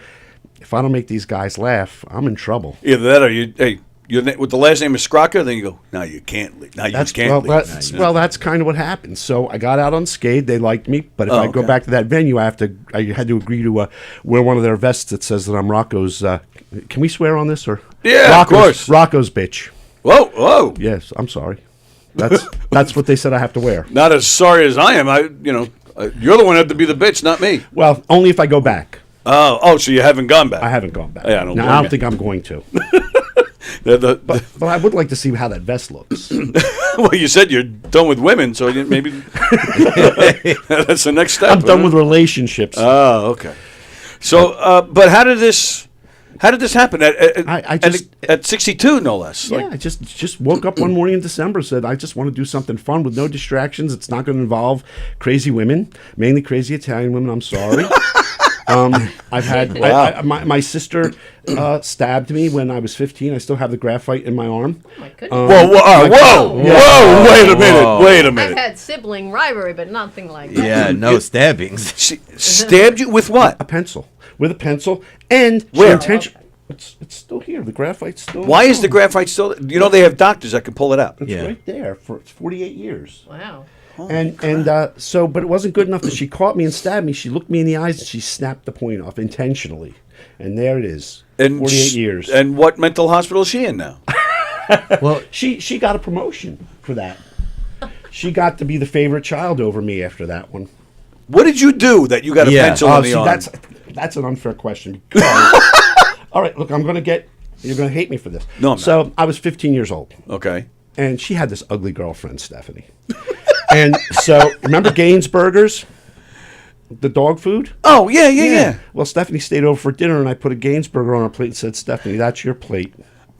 if I don't make these guys laugh, I'm in trouble. Either that or you're with the last name is Scrocca, then you go, no, you can't leave. No, you just can't leave. That's kind of what happened. So I got out unscathed. They liked me. But if I go back to that venue, I had to agree to wear one of their vests that says that I'm Rocco's. Can we swear on this? Or yeah, of course. Rocco's bitch. Whoa. Yes, I'm sorry. That's what they said I have to wear. Not as sorry as I am. You're the one who had to be the bitch, not me. Well, only if I go back. Oh, so you haven't gone back? I haven't gone back. Yeah, I don't think I'm going to. But I would like to see how that vest looks. Well, you said you're done with women, so maybe that's the next step. I'm done with relationships. Oh, okay. So, but how did this happen? At 62, no less. I just woke up one morning in December, said I just want to do something fun with no distractions. It's not going to involve crazy women, mainly crazy Italian women. I'm sorry. I've had my sister stabbed me when I was 15. I still have the graphite in my arm. Oh my goodness. Whoa! Wait a minute. I've had sibling rivalry, but nothing like that. Yeah, no stabbings. She stabbed you with what? A pencil. With a pencil. And where? It's still here. The graphite's still. Why is the graphite still? They have doctors that can pull it out. It's right there for 48 years. Wow. But it wasn't good enough that she caught me and stabbed me. She looked me in the eyes and she snapped the point off intentionally. And there it is. 48 years. And what mental hospital is she in now? Well, she got a promotion for that. She got to be the favorite child over me after that one. What did you do that you got a pencil in the arm? That's an unfair question. All right, look, you're going to hate me for this. No, I'm not. So I was 15 years old. Okay. And she had this ugly girlfriend, Stephanie. And so, remember Gainsburgers? The dog food? Oh, yeah. Well, Stephanie stayed over for dinner, and I put a Gainsburger on her plate and said, Stephanie, that's your plate.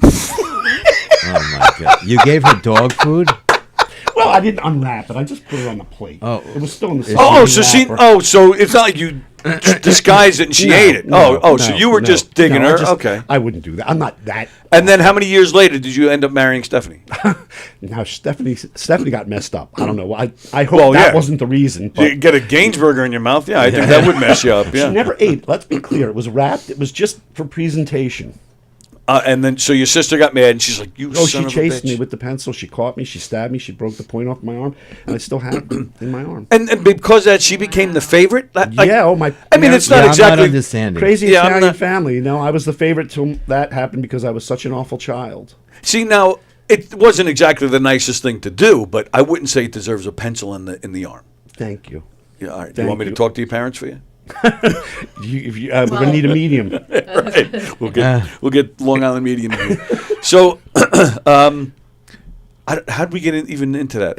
Oh, my God. You gave her dog food? Well, I didn't unwrap it. I just put it on the plate. Oh. It was still in the so it's not like you disguised it and she ate it. So you were just digging her? Okay. I wouldn't do that. I'm not that. And then how many years later did you end up marrying Stephanie? Now, Stephanie got messed up. I don't know. I hope that wasn't the reason. But you get a Gainsburger in your mouth? Yeah, I think that would mess you up. Yeah. She never ate. Let's be clear. It was wrapped. It was just for presentation. And then, so your sister got mad, and she's like, "You son of a bitch!" She chased me with the pencil. She caught me. She stabbed me. She broke the point off my arm, and I still have it in my arm. And because of that, she became the favorite. My. I mean, it's not exactly I'm not understanding. Crazy Italian family. I was the favorite till that happened because I was such an awful child. See, now it wasn't exactly the nicest thing to do, but I wouldn't say it deserves a pencil in the arm. Thank you. Yeah. All right. You want me to talk to your parents for you? We're gonna need a medium. Right. We'll get Long Island medium here. So, how'd we get even into that?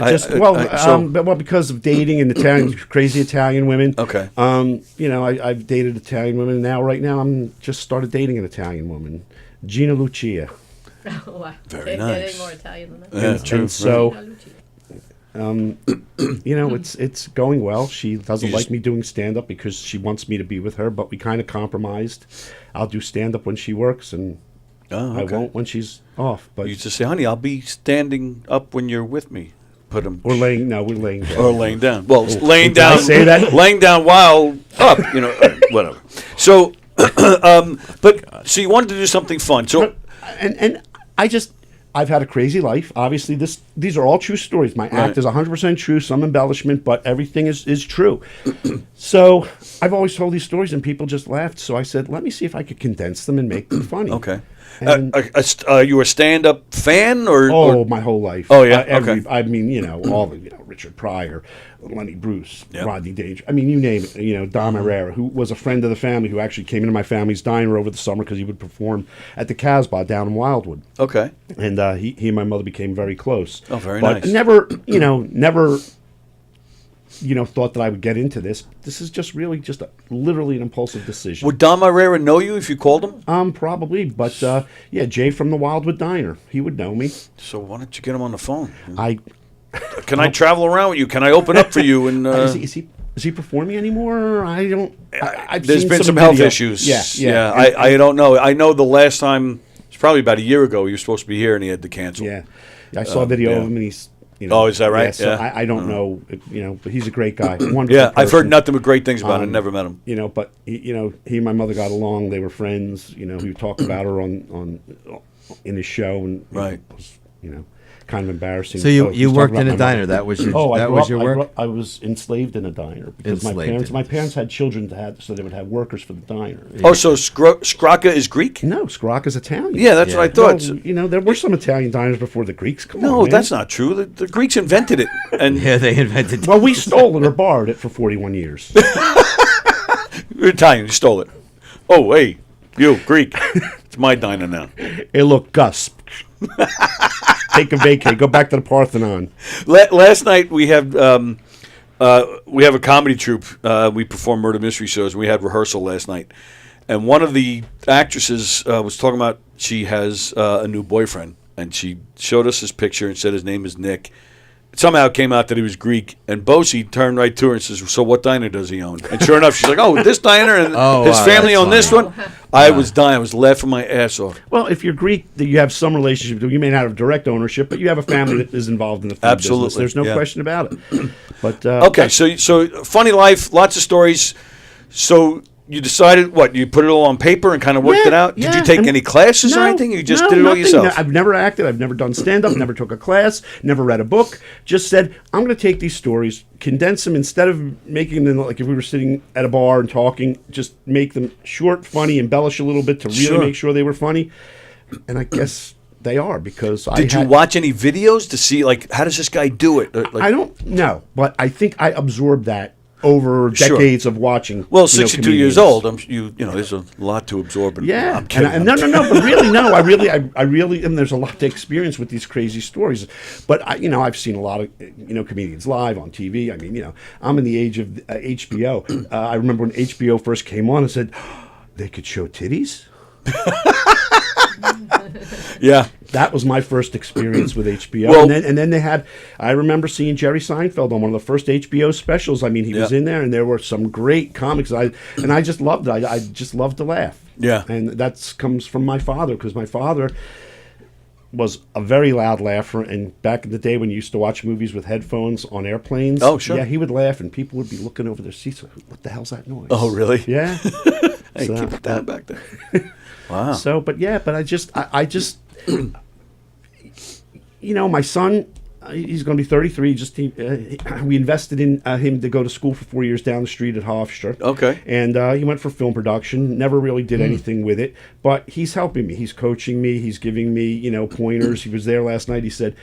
Because of dating and Italian crazy Italian women. Okay. I've dated Italian women. Right now I'm just started dating an Italian woman, Gina Lucia. Oh, wow. Very nice. More Italian than that. Yeah, true. And so, It's going well. She doesn't like me doing stand-up because she wants me to be with her, but we kind of compromised. I'll do stand-up when she works, and I won't when she's off. But you just say, honey, I'll be standing up when you're with me. Put them. We're laying down. Or laying down. Well, laying Did I down. say that? Laying down while up. Whatever. So, so you wanted to do something fun. So, and I've had a crazy life. Obviously, these are all true stories. My act is 100% true, some embellishment, but everything is true. So I've always told these stories, and people just laughed. So I said, let me see if I could condense them and make them funny. Okay. You a stand-up fan or my whole life? Oh yeah. Okay. I mean, all the Richard Pryor, Lenny Bruce, Rodney Dangerfield. I mean, you name it. Dom Herrera, who was a friend of the family, who actually came into my family's diner over the summer because he would perform at the Casbah down in Wildwood. Okay. And he and my mother became very close. Oh, very but nice. Never, never. Thought that I would get into this. This is just really literally an impulsive decision. Would Dom Herrera know you if you called him? Probably, but Jay from the Wildwood Diner, he would know me. So why don't you get him on the phone? Can I travel around with you? Can I open up for you? And is he performing anymore? I don't. I've there's seen been some health video. issues. Yeah. I don't know. I know the last time it's probably about a year ago. He was supposed to be here and he had to cancel. Yeah, I saw a video of him and he's. Oh, is that right? Yeah, so I don't know, but he's a great guy. Wonderful Yeah, I've heard person. nothing but great things about him. Never met him. But he and my mother got along. They were friends. He would talk about her on in his show, and it was, kind of embarrassing. So you worked in a diner. That was your work. I was enslaved in a diner because my parents had children so they would have workers for the diner. Oh, so Scrocca is Greek? No, Scrocca is Italian. Yeah, that's what I thought. Well, there were some Italian diners before the Greeks. Come on, no, man. that's not true. The Greeks invented it, and yeah, they invented. Well, we stole it or borrowed it for 41 years. You're Italian. You stole it. Oh, hey, you Greek. It's my diner now. Hey, look, Gus. Take a vacay. Go back to the Parthenon. Last night we have a comedy troupe. We perform murder mystery shows. We had rehearsal last night, and one of the actresses was talking about she has a new boyfriend, and she showed us his picture and said his name is Nick. Somehow it came out that he was Greek, and Bosie turned right to her and says, "So what diner does he own?" And sure enough, she's like, "Oh, this diner, and his family own this one." I was dying. I was laughing my ass off. Well, if you're Greek, you have some relationship. You may not have direct ownership, but you have a family that is involved in the food business. There's no question about it. But okay, so funny life, lots of stories. So you decided what? You put it all on paper and kind of worked it out. Did you take any classes or anything? You just did it all yourself. No, I've never acted. I've never done stand-up. Never took a class. Never read a book. Just said, I'm going to take these stories, condense them instead of making them like if we were sitting at a bar and talking. Just make them short, funny, embellish a little bit to really make sure they were funny. And I guess they are because Did you watch any videos to see like how does this guy do it? I don't know, but I think I absorbed that over decades of watching. Well, 62 years old, there's a lot to absorb. Yeah, I'm kidding. No, but really, no, I really, and there's a lot to experience with these crazy stories. But I've seen a lot of comedians live on TV. I mean, I'm in the age of HBO. I remember when HBO first came on and said they could show titties. Yeah, that was my first experience with HBO. Well, and then they had. I remember seeing Jerry Seinfeld on one of the first HBO specials. I mean, he was in there, and there were some great comics. I just loved it. I just loved to laugh. Yeah, and that comes from my father because my father was a very loud laugher. And back in the day when you used to watch movies with headphones on airplanes, oh sure, yeah, he would laugh, and people would be looking over their seats. What the hell's that noise? Oh really? Yeah. Hey, keep it down back there. Wow. So, but I just, my son, he's going to be 33. We invested in him to go to school for 4 years down the street at Hofstra. Okay. And he went for film production. Never really did anything with it, but he's helping me. He's coaching me. He's giving me, pointers. He was there last night. He said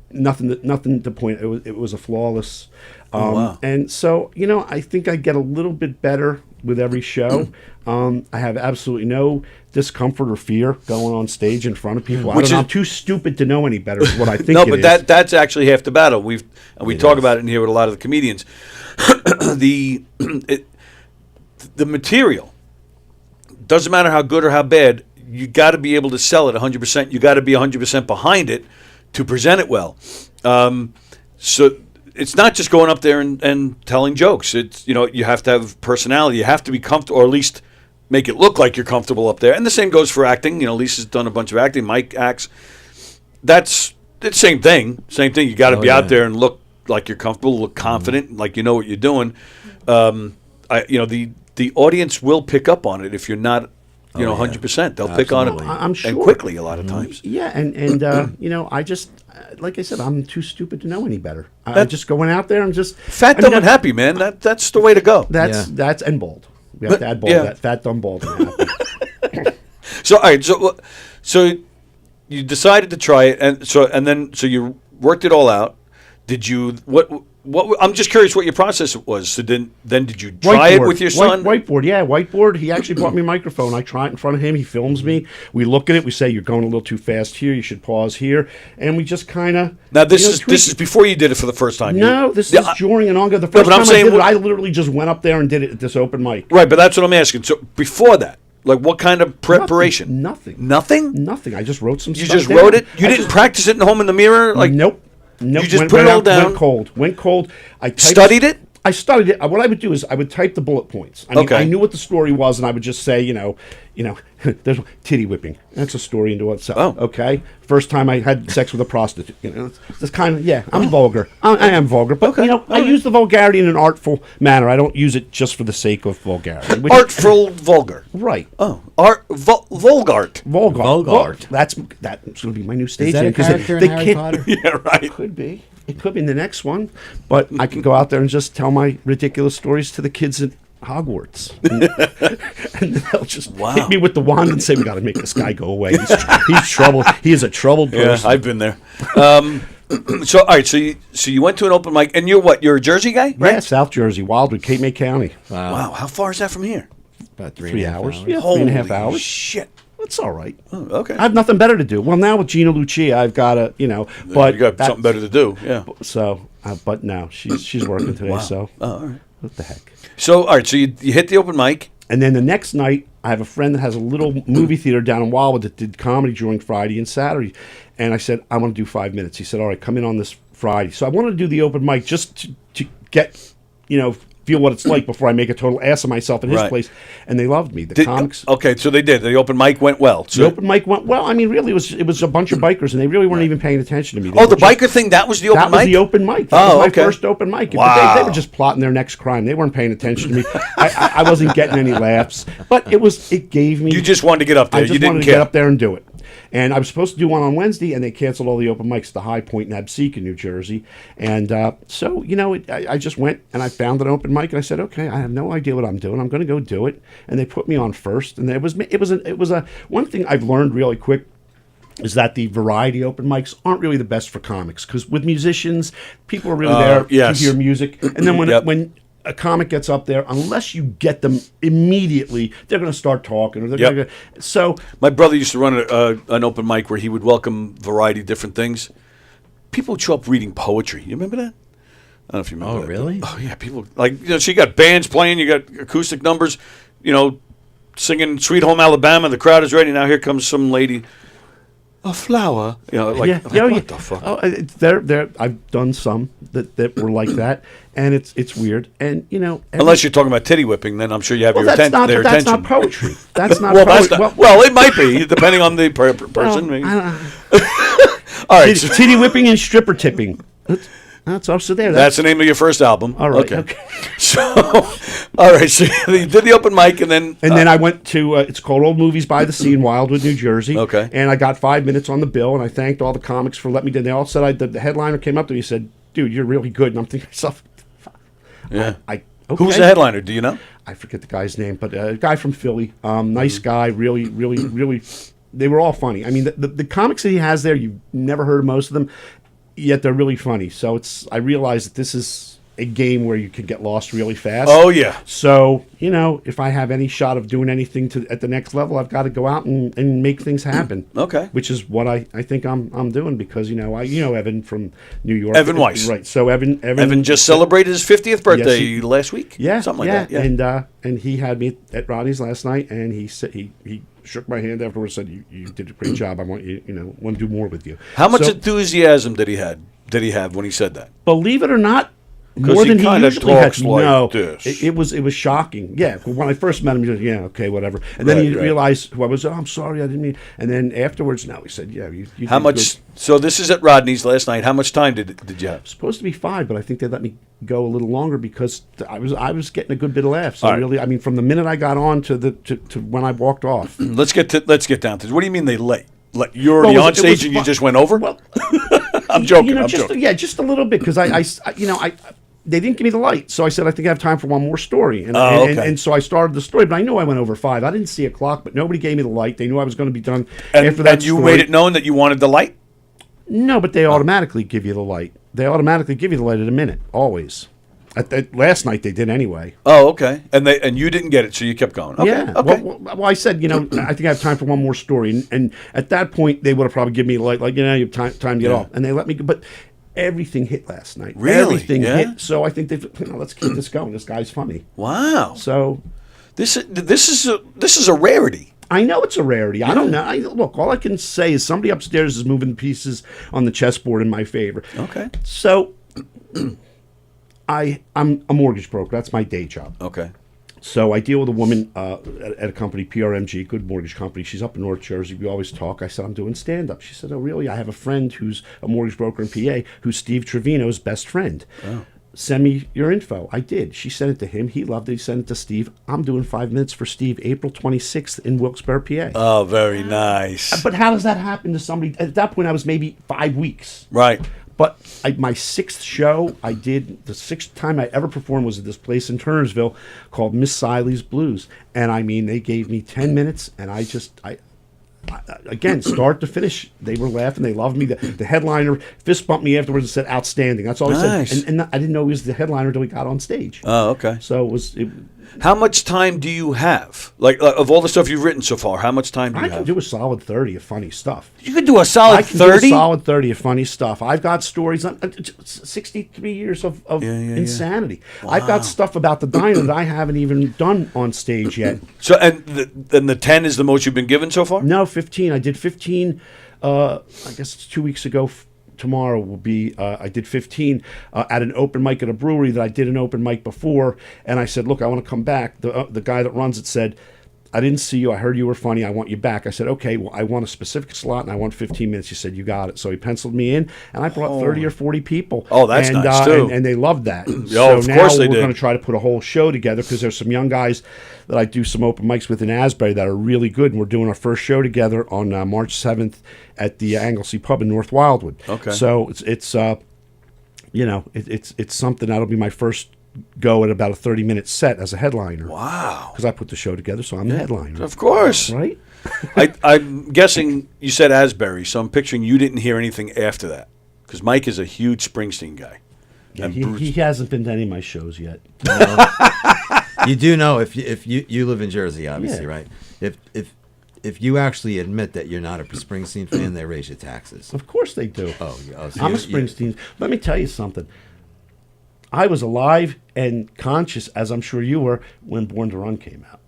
nothing to point. It was a flawless. Wow. And so, I think I get a little bit better with every show. I have absolutely no discomfort or fear going on stage in front of people. I'm too stupid to know any better is what I think no, but that's actually half the battle. We talk about it in here with a lot of the comedians. The material doesn't matter how good or how bad, you got to be able to sell it 100%. You got to be 100% behind it to present it well. So it's not just going up there and telling jokes. It's, you have to have personality. You have to be comfortable, or at least make it look like you're comfortable up there. And the same goes for acting. Lisa's done a bunch of acting. Mike acts. It's the same thing. Same thing. You got to be out there and look like you're comfortable, look confident, like you know what you're doing. The audience will pick up on it if you're not, 100%. They'll pick on it. I'm sure. And quickly a lot of times. Yeah, and I just, like I said, I'm too stupid to know any better. I just going out there and just fat, dumb, and happy, man. That's the way to go. That's and bald. We have to add bald. That fat, dumb, bald. And So all right, so you decided to try it, and then you worked it all out. Did you what? I'm just curious what your process was. So then did you try it with your son? Whiteboard. He actually brought me a microphone. I try it in front of him. He films me. We look at it. We say, you're going a little too fast here. You should pause here. And we just kind of... Now, this is before you did it for the first time. No, this is during and ongoing. The first time I did it, I literally just went up there and did it at this open mic. Right, but that's what I'm asking. So before that, like what kind of preparation? Nothing. Nothing? I just wrote some stuff You just down. wrote it? You didn't practice it at home in the mirror? Like Nope. You just put it all down? Went cold. I studied it? I studied it. What I would do is I would type the bullet points. I knew what the story was, and I would just say, there's titty whipping. That's a story into itself. Oh. Okay. First time I had sex with a prostitute. It's kind of I'm vulgar. I am vulgar, but I use the vulgarity in an artful manner. I don't use it just for the sake of vulgarity. Artful vulgar. Right. Oh, vulgart. Vulgart. That's going to be my new stage Is that name. a character in Harry Potter? Yeah, right. Could be. It could be in the next one, but I can go out there and just tell my ridiculous stories to the kids at Hogwarts, and they'll just hit me with the wand and say, "We got to make this guy go away. He's trouble. He is a troubled person." Yeah, I've been there. So all right, so you went to an open mic, and you're what? You're a Jersey guy, right? Yeah, South Jersey, Wildwood, Cape May County. Wow, how far is that from here? About 3 hours. Yeah, Holy 3.5 hours. Shit. It's all right. Oh, okay. I have nothing better to do. Well, now with Gina Lucia, I've got to, but you got something better to do. Yeah. So, but no, she's working today. Wow. So, all right. What the heck? So, all right. So you hit the open mic, and then the next night, I have a friend that has a little movie theater down in Wildwood that did comedy during Friday and Saturday, and I said, I want to do 5 minutes. He said, all right, come in on this Friday. So I wanted to do the open mic just to get, feel what it's like before I make a total ass of myself in his place. And they loved me. The comics. Okay, so they did. The open mic went well. So the open mic went well. I mean, really, it was a bunch of bikers, and they really weren't even paying attention to me. The biker thing, that was the open mic? That was the open mic. That was my first open mic. Wow. But they were just plotting their next crime. They weren't paying attention to me. I wasn't getting any laughs. But it gave me... You just wanted to get up there. I just wanted to get up there and do it. And I was supposed to do one on Wednesday, and they canceled all the open mics, the High Point in Absecon, New Jersey. And so, I just went and I found an open mic, and I said, okay, I have no idea what I'm doing. I'm going to go do it. And they put me on first. And it was one thing I've learned really quick is that the variety open mics aren't really the best for comics, because with musicians, people are really there to hear music. And then when a comic gets up there, unless you get them immediately, they're going to start talking. Or they're going to. So my brother used to run an open mic where he would welcome variety, different things. People would show up reading poetry. You remember that? I don't know if you remember. Oh, really? Oh, yeah. People so you got bands playing, you got acoustic numbers, singing "Sweet Home Alabama." The crowd is ready. Now here comes some lady. A flower, what the fuck? Oh, I've done some that were like that, and it's weird. And unless you're talking about titty whipping, then I'm sure you have their that's attention. not poetry. That's not poetry. Well, well, it might be depending on the person. All right, titty whipping and stripper tipping. That's also there. That's the name of your first album. All right. Okay. So, all right. So you did the open mic, and then I went to it's called Old Movies by the Sea in Wildwood, New Jersey. Okay. And I got 5 minutes on the bill, and I thanked all the comics for letting me do. They all said the headliner came up to me and said, "Dude, you're really good." And I'm thinking to myself, "Yeah." Okay. Who's the headliner? Do you know? I forget the guy's name, but a guy from Philly, nice guy, really, really, really. They were all funny. I mean, the comics that he has there, you've never heard of most of them. Yet they're really funny. So I realize that this is a game where you could get lost really fast. Oh, yeah. So, if I have any shot of doing anything at the next level, I've got to go out and make things happen. Okay. Which is what I think I'm doing, because, Evan from New York. Evan Weiss. Right. So Evan just celebrated his 50th birthday last week? Yeah. Something like that. Yeah. And he had me at Rodney's last night, and he said he shook my hand afterwards, said, you did a great job. I want want to do more with you. How much enthusiasm did he have? did he have when he said that? Believe it or not, 'Cause more he than he kinda usually has. talks like No, this. it was shocking. Yeah, when I first met him, he was, yeah, okay, whatever. And then he realized who I was. Oh, I'm sorry, I didn't mean. And then afterwards, now he said, yeah, you How did much? good. So this is at Rodney's last night. How much time did you have? Supposed to be 5, but I think they let me go a little longer because I was getting a good bit of laughs. All right. Really, I mean, from the minute I got on to when I walked off. Let's get down to this. What do you mean they late? Like you're already Well, on stage and you just went over? Well, I'm joking. I'm joking. joking. Yeah, just a little bit because I they didn't give me the light, so I said I think I have time for one more story, and so I started the story. But I knew I went over 5. I didn't see a clock, but nobody gave me the light. They knew I was going to be done after that. And you story. made it known that you wanted the light? No, but they automatically give you the light. They automatically give you the light at a minute, always. Last night they did anyway. Oh, okay. And you didn't get it, so you kept going. Okay. Yeah. Okay. Well, I said, I think I have time for one more story, and at that point they would have probably given me the light, like, you have time to get off, and they let me go. But everything hit last night. Really? Everything Yeah? hit. So I think let's keep this going. This guy's funny. Wow. So this is a rarity. I know it's a rarity. I don't know. Look, all I can say is somebody upstairs is moving pieces on the chessboard in my favor. Okay. So I'm a mortgage broker. That's my day job. Okay. So I deal with a woman at a company, PRMG, good mortgage company. She's up in North Jersey. We always talk. I said, I'm doing stand-up. She said, oh, really? I have a friend who's a mortgage broker in PA who's Steve Trevino's best friend. Oh. Send me your info. I did. She sent it to him. He loved it. He sent it to Steve. I'm doing 5 minutes for Steve April 26th in Wilkes-Barre, PA. Oh, very nice. But how does that happen to somebody? At that point, I was maybe 5 weeks. Right. But my 6th show, the 6th time I ever performed was at this place in Turnersville called Miss Siley's Blues. And I mean, they gave me 10 minutes, and I again, start to finish, they were laughing. They loved me. The headliner fist bumped me afterwards and said, outstanding. That's all Nice. he said. And I didn't know he was the headliner until he got on stage. Oh, okay. So it was... How much time do you have? Like of all the stuff you've written so far, how much time do you I have? can do a solid 30 of funny stuff. You can do a solid 30? I can do a solid 30 of funny stuff. I've got stories on 63 years of insanity. Wow. I've got stuff about the diner that I haven't even done on stage yet. So, and the 10 is the most you've been given so far? No, 15. I did 15, I guess it's 2 weeks ago. Tomorrow will be, I did 15 at an open mic at a brewery that I did an open mic before. And I said, look, I want to come back. The guy that runs it said, I didn't see you. I heard you were funny. I want you back. I said, okay, well, I want a specific slot and I want 15 minutes. He said, you got it. So he penciled me in and I brought 30 or 40 people. Oh, that's nice, too. And they loved that. Oh, so of now course they we're did. going to try to put a whole show together because there's some young guys that I do some open mics with in Asbury that are really good. And we're doing our first show together on March 7th at the Anglesey Pub in North Wildwood. Okay. So it's something that'll be my first go at about a 30-minute set as a headliner. Wow. Because I put the show together, so I'm the headliner. Of course. Right? I'm guessing you said Asbury, so I'm picturing you didn't hear anything after that. Because Mike is a huge Springsteen guy. Yeah, And he hasn't been to any of my shows yet. You do know if you live in Jersey, obviously, Yeah. right? If you actually admit that you're not a Springsteen fan, they raise your taxes. Of course they do. Oh, so I'm a you- Springsteen. Let me tell you something. I was alive and conscious, as I'm sure you were, when Born to Run came out.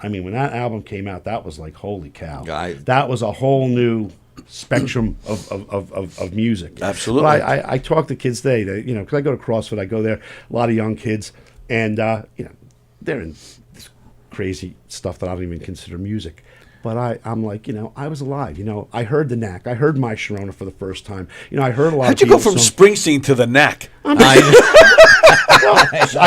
I mean, when that album came out, that was like, holy cow. That was a whole new spectrum of music. Absolutely. But I talk to kids today, because I go to CrossFit, I go there, a lot of young kids, and, they're in this crazy stuff that I don't even consider music. But I'm like, I was alive. I heard the Knack. I heard My Sharona for the first time. I heard a lot How'd of you go from Beatles songs. Springsteen to the Knack? I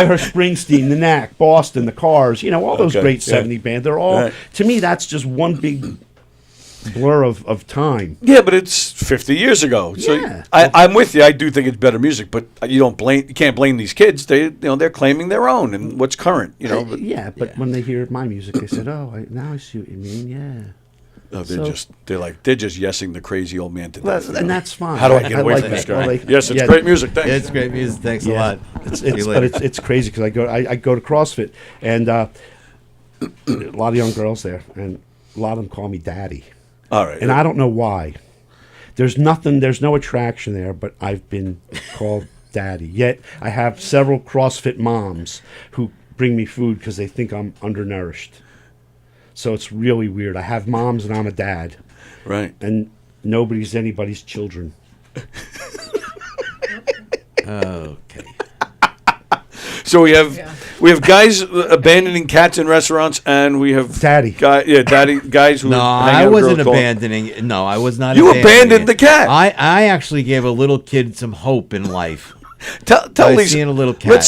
heard Springsteen, the Knack, Boston, the Cars, all those Okay, great yeah. 70 bands. They're all, Right. to me, that's just one big blur of time. Yeah, but it's 50 years ago. So Yeah. I'm with you. I do think it's better music, but you can't blame these kids. They're claiming their own and what's current. But, But when they hear my music, they said, now I see what you mean, yeah. No, So- they're just yesing the crazy old man to death. And that's fine. How do I get away like from this that. guy? Like- Yes, it's yeah. great music. Thanks. It's great music. Thanks a lot. See you But later. it's crazy because I go to CrossFit and a lot of young girls there, and a lot of them call me daddy. All right. And I don't know why. There's no attraction there, but I've been called daddy. Yet I have several CrossFit moms who bring me food because they think I'm undernourished. So it's really weird. I have moms and I'm a dad. Right. And nobody's anybody's children. Okay. So we have guys abandoning cats in restaurants, and we have daddy guys who. No, hang I out with wasn't girls going- abandoning. No, I was not. You abandoning abandoned it. the cat. I actually gave a little kid some hope in life. Tell by Lisa. seeing a little cat.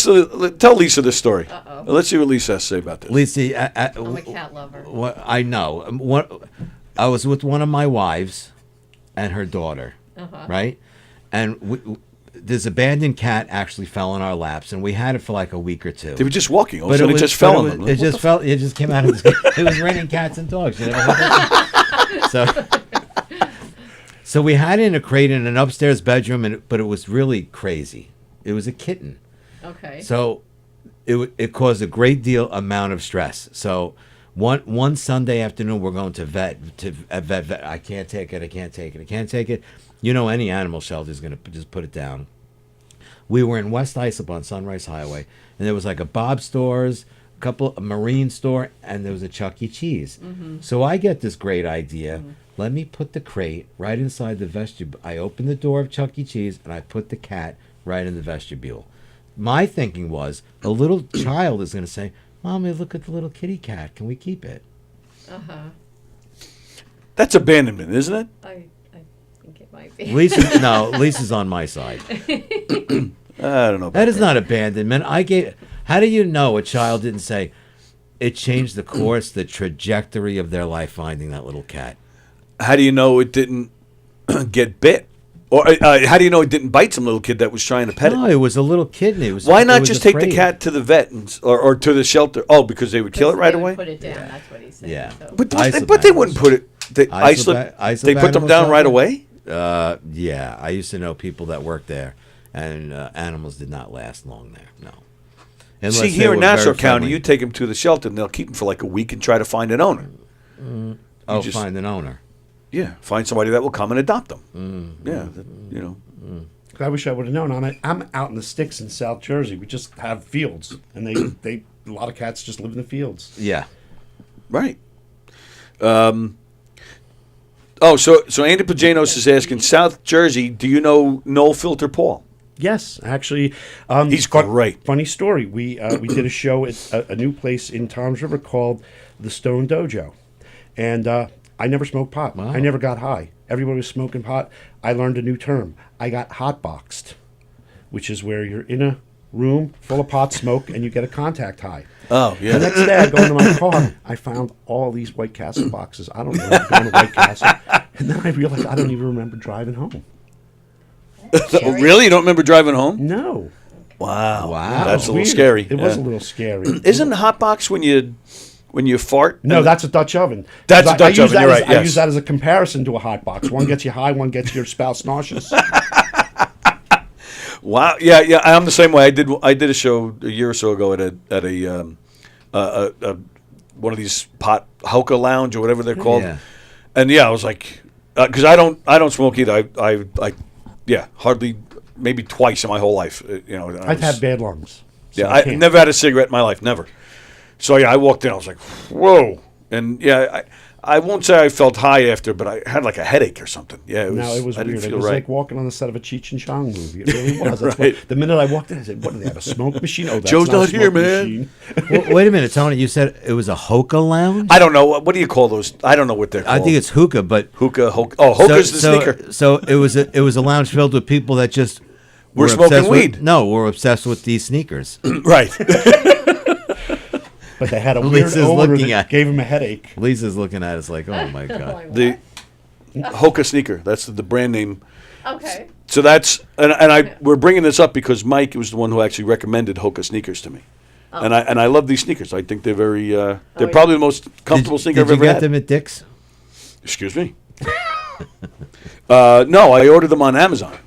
Tell Lisa this story. Let's see what Lisa has to say about this. Lisa, I'm a cat lover. What I know. I was with one of my wives and her daughter, right? And this abandoned cat actually fell in our laps, and we had it for like a week or two. They were just walking. All of a sudden, it just fell on them. It just fell. It just came out of this. It was raining cats and dogs. You know? So we had it in a crate in an upstairs bedroom, but it was really crazy. It was a kitten. Okay. So it caused a great deal amount of stress. So one Sunday afternoon, we're going to vet. I can't take it. I can't take it. You know, any animal shelter is going to just put it down. We were in West Islip on Sunrise Highway, and there was like a Bob Stores, a marine store, and there was a Chuck E. Cheese. So I get this great idea. Let me put the crate right inside the vestibule. I open the door of Chuck E. Cheese, and I put the cat right in the vestibule. My thinking was, a little child is going to say, "Mommy, look at the little kitty cat. Can we keep it?" That's abandonment, isn't it? I think it might be. Lisa's on my side. I don't know. That is not abandonment. How do you know a child didn't say it changed the course, the trajectory of their life finding that little cat? How do you know it didn't get bit? Or how do you know it didn't bite some little kid that was trying to pet it? No, it was a little kitten. Why not just take the cat to the vet or to the shelter? Oh, because they would kill it right away? Put it down. That's what he said. Yeah. So. But they wouldn't put it. They put them down right away? Yeah. I used to know people that worked there, and animals did not last long there. No. Unless See, they here in were Nassau very County, friendly. you take them to the shelter, and they'll keep them for like a week and try to find an owner. Find an owner. Yeah, find somebody that will come and adopt them. Yeah, you know. I wish I would have known. I'm out in the sticks in South Jersey. We just have fields, and they a lot of cats just live in the fields. Yeah. Right. So Andy Pajanos is asking, South Jersey, do you know No Filter Paul? Yes, actually, he's great. Funny story. We did a show at a new place in Toms River called the Stone Dojo, and I never smoked pot. Wow. I never got high. Everybody was smoking pot. I learned a new term. I got hotboxed, which is where you're in a room full of pot smoke and you get a contact high. Oh, yeah. The next day I go into my car. I found all these White Castle boxes. I don't remember going to White Castle. And then I realized I don't even remember driving home. Oh, really? You don't remember driving home? No. Wow. Wow. That's a little Weird. scary. It was a little scary. Isn't the hot box when you fart? No, that's a Dutch oven. That's a Dutch oven. You're right. I use that as a comparison to a hot box. One gets you high, one gets your spouse nauseous. Wow. Yeah. I'm the same way. I did a show a year or so ago at a one of these pot hookah lounge or whatever they're called. Yeah. And I was like, because I don't smoke either. I hardly, maybe twice in my whole life. I've had bad lungs. So I never had a cigarette in my life, never. So I walked in, I was like, whoa. And I won't say I felt high after, but I had like a headache or something. Yeah, it was I didn't weird. It feel was right. like walking on the set of a Cheech and Chong movie. It really was. That's Right. the minute I walked in, I said, "What do they have? A smoke machine? Oh, that's Joe's not not a here, smoke man." machine. Wait a minute, Tony. You said it was a hookah lounge? I don't know. What do you call those? I don't know what they're called. I think it's hookah, but hookah. Oh, hookah's the sneaker. So it was a lounge filled with people that just We're were smoking obsessed weed. We're obsessed with these sneakers. Right. But they had a weird Lisa's odor looking that at- gave him a headache. Lisa's looking at us like, oh my god. The hookah sneaker. That's the brand name. Okay. So that's we're bringing this up because Mike was the one who actually recommended hookah sneakers to me, and I love these sneakers. I think they're very they're probably the most comfortable sneaker I've Did ever you get had. them at Dick's? Excuse me. No, I ordered them on Amazon.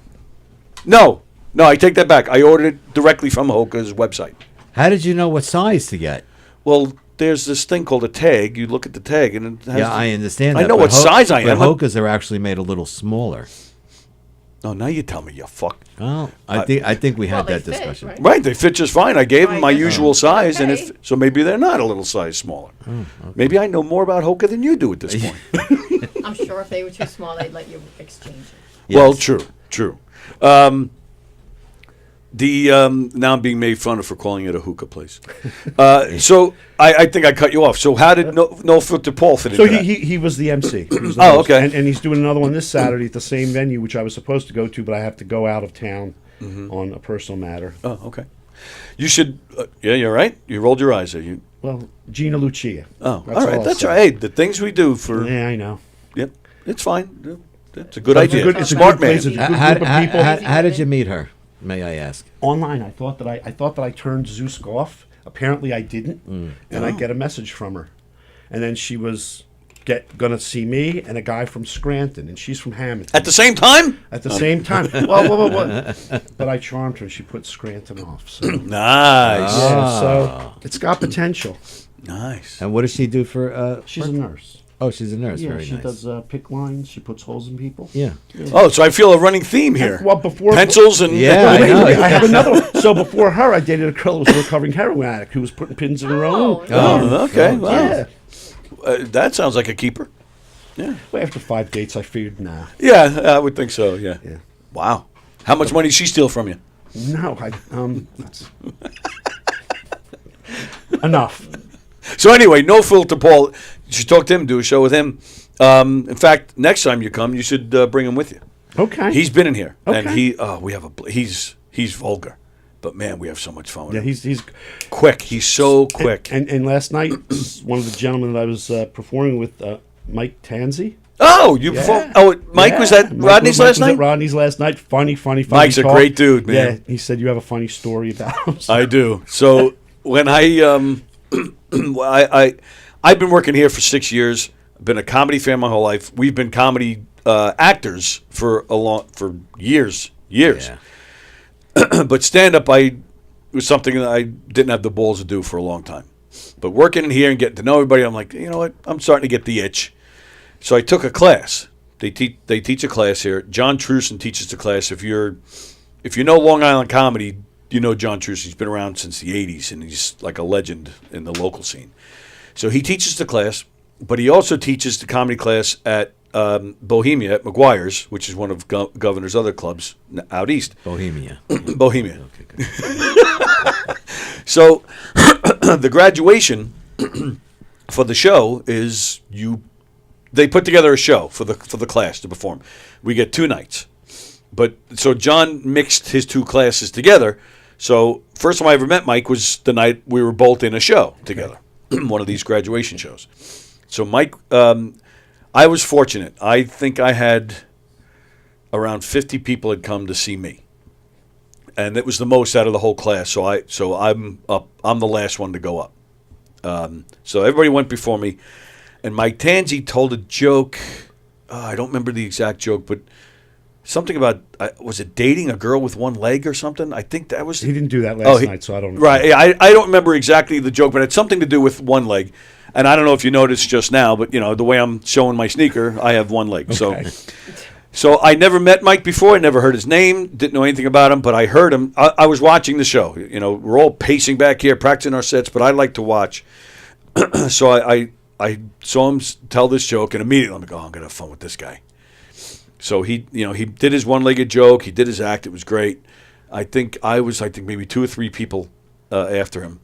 No, I take that back. I ordered it directly from Hoka's website. How did you know what size to get? Well, there's this thing called a tag. You look at the tag, and it has Yeah, I understand that. I know but what size I am. But Hoka's are actually made a little smaller. No, now you tell me, you fuck. Well, I think we had they that fit, discussion. right? Right, they fit just fine. I gave them my guess usual so. size, and Okay. so maybe they're not a little size smaller. Maybe I know more about Hoka than you do at this point. I'm sure if they were too small, they'd let you exchange it. Yes. Well, true. Now I'm being made fun of for calling it a hookah place. So I think I cut you off. So how did No Filter Paul fit So into that? he was the MC. He was the Oh, host. okay. And he's doing another one this Saturday at the same venue, which I was supposed to go to, but I have to go out of town on a personal matter. Oh, okay. You should. Yeah, you're right. You rolled your eyes. Well, Gina Lucia. Oh, That's all right. I'll That's say. right. Hey, the things we do for. Yeah, I know. Yep, it's fine. It's a good It's a idea. good- it's a Smart good man. place. It's a good group of people. How did you meet her? May I ask? Online, I thought that I turned Zeus off. Apparently, I didn't, and I get a message from her, and then she was gonna see me and a guy from Scranton, and she's from Hamilton. At the same time? At the same time. Well, but I charmed her. She put Scranton off. So. Nice. Yeah, so it's got potential. Nice. And what does she do for? She's a nurse. Oh, she's a nurse. Yeah, Very she nice. does pick lines. She puts holes in people. Yeah. Oh, so I feel a running theme here. Well, before pencils and Yeah, I know. I have another one. So before her, I dated a girl who was a recovering heroin addict who was putting pins in her own. Oh, okay. Wow. Yeah. That sounds like a keeper. Yeah. Well, after 5 dates, I figured, nah. Yeah, I would think so. Yeah. Yeah. Wow. How much money did she steal from you? No, that's enough. So anyway, No Filter Paul. You should talk to him. Do a show with him. In fact, next time you come, you should bring him with you. Okay. He's been in here, and Okay. we have he's vulgar, but man, we have so much fun with Yeah, him. he's quick. He's so quick. And last night, one of the gentlemen that I was performing with, Mike Tanzi. Oh, you performed. Oh, Mike was at Rodney's last Was night. at Rodney's last night. Funny. Mike's a talk. great dude, man. Yeah, he said you have a funny story about him. I do. So when I I've been working here for 6 years. I've been a comedy fan my whole life. We've been comedy actors for years. Yeah. But stand up, was something that I didn't have the balls to do for a long time. But working in here and getting to know everybody, I'm like, you know what? I'm starting to get the itch. So I took a class. They teach a class here. John Truson teaches the class. If you know Long Island comedy, you know John Truson. He's been around since the 80s, and he's like a legend in the local scene. So he teaches the class, but he also teaches the comedy class at Bohemia, at McGuire's, which is one of Governor's other clubs out east. Bohemia. Bohemia. Okay, good. So the graduation for the show is they put together a show for the class to perform. We get 2 nights. But so John mixed his 2 classes together. So first time I ever met Mike was the night we were both in a show together, one of these graduation shows. So Mike, I was fortunate. I think I had around 50 people had come to see me, and it was the most out of the whole class. So I'm up. I'm the last one to go up. So everybody went before me, and Mike Tanzi told a joke. I don't remember the exact joke, but something about was it dating a girl with one leg or something? I think that was. He didn't do that last night, so I don't know. Right, I don't remember exactly the joke, but it's something to do with one leg. And I don't know if you noticed just now, but the way I'm showing my sneaker, I have one leg. Okay. So I never met Mike before. I never heard his name. Didn't know anything about him, but I heard him. I was watching the show. We're all pacing back here, practicing our sets, but I like to watch. So I saw him tell this joke, and immediately I'm like, oh, I'm gonna have fun with this guy. So he did his one-legged joke. He did his act. It was great. I think maybe 2 or 3 people after him.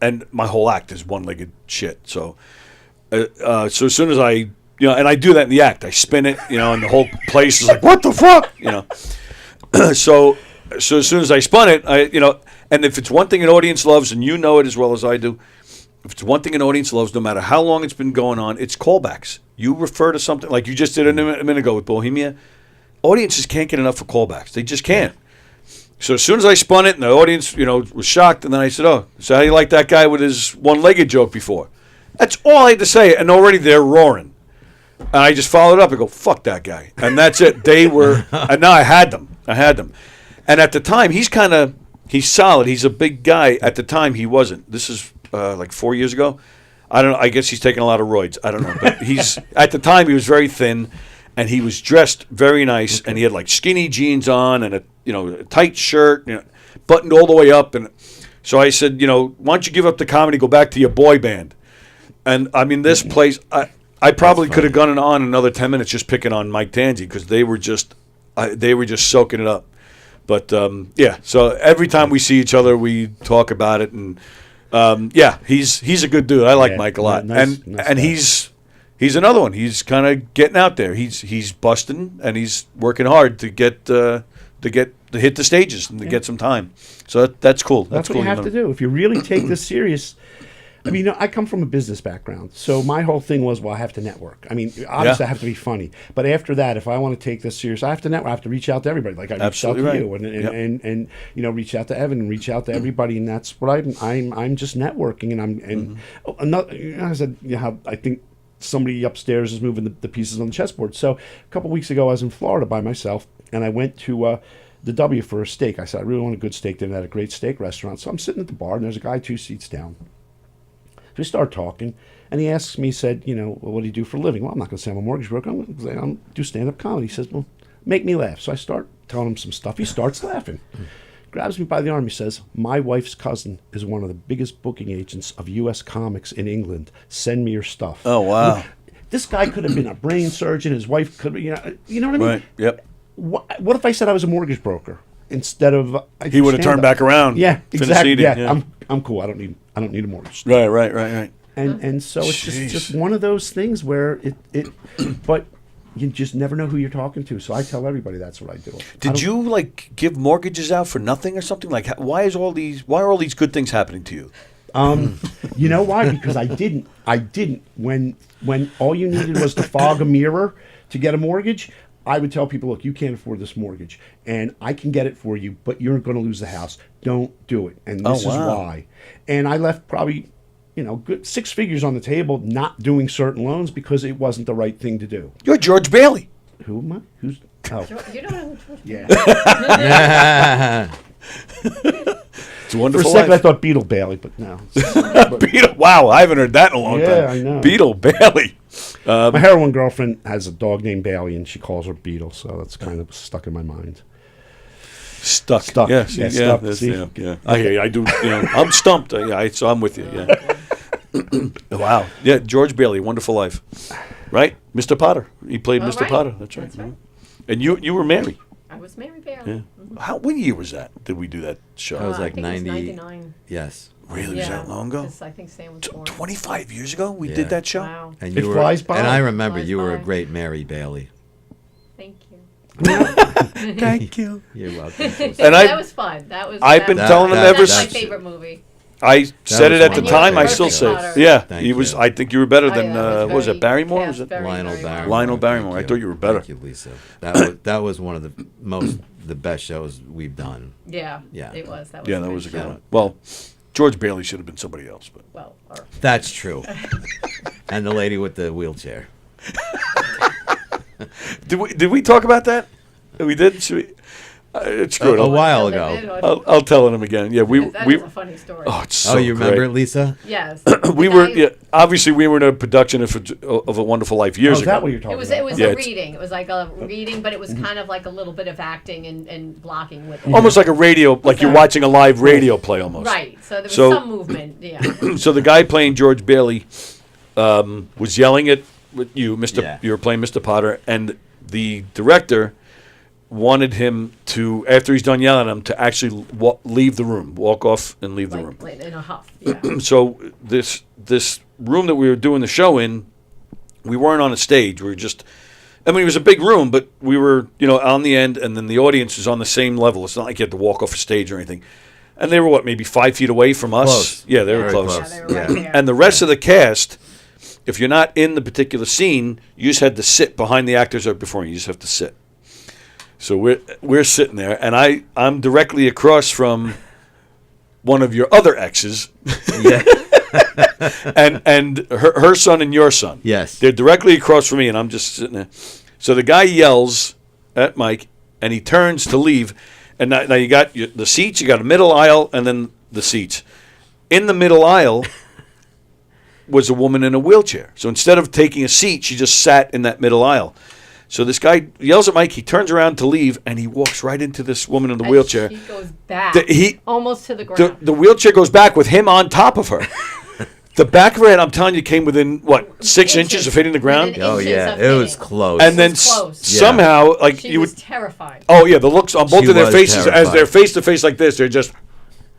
And my whole act is one-legged shit. So as soon as I, and I do that in the act. I spin it, and the whole place is like, what the fuck? So as soon as I spun it, and if it's one thing an audience loves, and you know it as well as I do, if it's one thing an audience loves, no matter how long it's been going on, it's callbacks. You refer to something like you just did a minute ago with Bohemia. Audiences can't get enough of callbacks. They just can't. So as soon as I spun it, and the audience, was shocked, and then I said, "Oh, so how do you like that guy with his one-legged joke before?" That's all I had to say, and already they're roaring. And I just followed up and go, "Fuck that guy," and that's it. They were, and now I had them. And at the time, he's solid. He's a big guy. At the time, he wasn't. This is like 4 years ago. I don't know. I guess he's taking a lot of roids. I don't know. But at the time, he was very thin, and he was dressed very nice, and he had like skinny jeans on and a tight shirt, buttoned all the way up. And so I said, why don't you give up the comedy, go back to your boy band? And I mean, this place, I probably could have gone on another 10 minutes just picking on Mike Tanzi because they were just soaking it up. But yeah, so every time we see each other, we talk about it, and yeah, he's a good dude. I like Mike a lot, nice and guy. he's another one. He's kind of getting out there. He's busting, and he's working hard to hit the stages and to get some time. So that's cool. That's what cool. you have to do if you really take this serious. I mean, I come from a business background, so my whole thing was, well, I have to network. I mean, obviously, I have to be funny, but after that, if I want to take this serious, I have to network. I have to reach out to everybody, like I reached out to you, and you know, reach out to Evan, and reach out to everybody, and that's what I'm just networking, and another. You know, I said, you know, how I think somebody upstairs is moving the pieces on the chessboard. So a couple weeks ago, I was in Florida by myself, and I went to the W for a steak. I said, I really want a good steak dinner at a great steak restaurant. So I'm sitting at the bar, and there's a guy 2 seats down. We start talking, and he asks me, he said, you know, well, what do you do for a living? Well, I'm not going to say I'm a mortgage broker. I'm going to say I do stand-up comedy. He says, well, make me laugh. So I start telling him some stuff. He starts laughing. Grabs me by the arm. He says, my wife's cousin is one of the biggest booking agents of U.S. comics in England. Send me your stuff. Oh, wow. This guy could have been a brain surgeon. His wife could have, you know what I mean? Right. Yep. What if I said I was a mortgage broker instead of? He would have turned back around. Yeah, exactly. Eating, yeah, I'm cool. I don't need a mortgage. Right. And so it's just one of those things where it but you just never know who you're talking to. So I tell everybody that's what I do. Did you like give mortgages out for nothing or something? Like, why are all these good things happening to you? You know why? Because I didn't. When all you needed was to fog a mirror to get a mortgage, I would tell people, look, you can't afford this mortgage, and I can get it for you, but you're going to lose the house. Don't do it. And this is why. And I left probably, you know, good 6 figures on the table not doing certain loans because it wasn't the right thing to do. You're George Bailey. Who am I? Who's? Oh. You don't know who Yeah. It's a wonderful. For a second, life. I thought Beetle Bailey, but no. Beetle. Wow, I haven't heard that in a long time. Yeah, I know. Beetle Bailey. My heroin girlfriend has a dog named Bailey, and she calls her Beetle, so that's kind of stuck in my mind. Stuck. Yeah, Yeah. stuck. Yeah. I hear you. I do. You know, I'm stumped. So I'm with you. Yeah. Wow. Yeah. George Bailey, Wonderful Life. Right, Mr. Potter. He played Mr. right. Potter. That's right. That's right. And you were Mary. I was Mary Bear. Yeah. What year was that? Did we do that show? That was like I think it was 90. 99. Yes. Really? Was that long ago? 'Cause I think Sam was born. 25 years ago, we Yeah. did that show. Wow. And It you were, flies by. and I remember Flies you were a by. great Mary Bailey. Thank you. Thank you. You're welcome. And that was fun. That was. I've been That- telling him that- ever That's my since. favorite movie. I said was it at the one of my time. I favorites. still say, Potter. it. Yeah, Thank he was. you. I think you were better Oh, than. yeah, that was what was very it Barrymore? cast Was it very, Lionel very well. Barrymore. Lionel Thank Barrymore? I thought you were better. Thank you, Lisa. That was one of the best shows we've done. Yeah. Yeah. It was. That was. Yeah, that great. was a good one. Well, George Bailey should have been somebody else, but Well, or, That's true. And the lady with the wheelchair. did we talk about that? We did. Should we? Screw it. A I'll- while ago. I'll tell him again. Yeah, we that we. is a funny story. Oh, it's so you remember great. it, Lisa? Yes. We The were guy- obviously we were in a production of A Wonderful Life years Oh, is ago. that what you're talking It was about? a it's- reading. It was like a reading, but it was kind of like a little bit of acting and blocking with it. Almost like a radio, like you're watching a live radio play almost. Right. So there was So- some movement. Yeah. So the guy playing George Bailey was yelling at you, Mr. Yeah. You were playing Mr. Potter, and the director wanted him to, after he's done yelling at him, to actually leave the room, walk off and leave the room. Like in a huff. Yeah. So this room that we were doing the show in, we weren't on a stage. We were just, I mean, it was a big room, but we were, on the end, and then the audience was on the same level. It's not like you had to walk off a stage or anything. And they were, maybe 5 feet away from us? Close. Yeah, they were Very close. Yeah, they were right there. And the rest of the cast, if you're not in the particular scene, you just had to sit behind the actors right before you. You just have to sit. So we're sitting there, and I'm directly across from one of your other exes, Yeah. and her son and your son. Yes. They're directly across from me, and I'm just sitting there. So the guy yells at Mike, and he turns to leave. And now you got the seats, you got a middle aisle, and then the seats. In the middle aisle was a woman in a wheelchair. So instead of taking a seat, she just sat in that middle aisle. So this guy yells at Mike, he turns around to leave, and he walks right into this woman in the wheelchair. She goes back. The- he- almost to the ground. The wheelchair goes back with him on top of her. The back of her head, I'm telling you, came within, what, 6 inches of hitting the ground? Within Oh inches yeah, of it was hitting. close. And then close. somehow, like, She you was would. terrified. Oh, yeah, the looks on both She of their was faces, as terrified. they're face to face like this, they're just.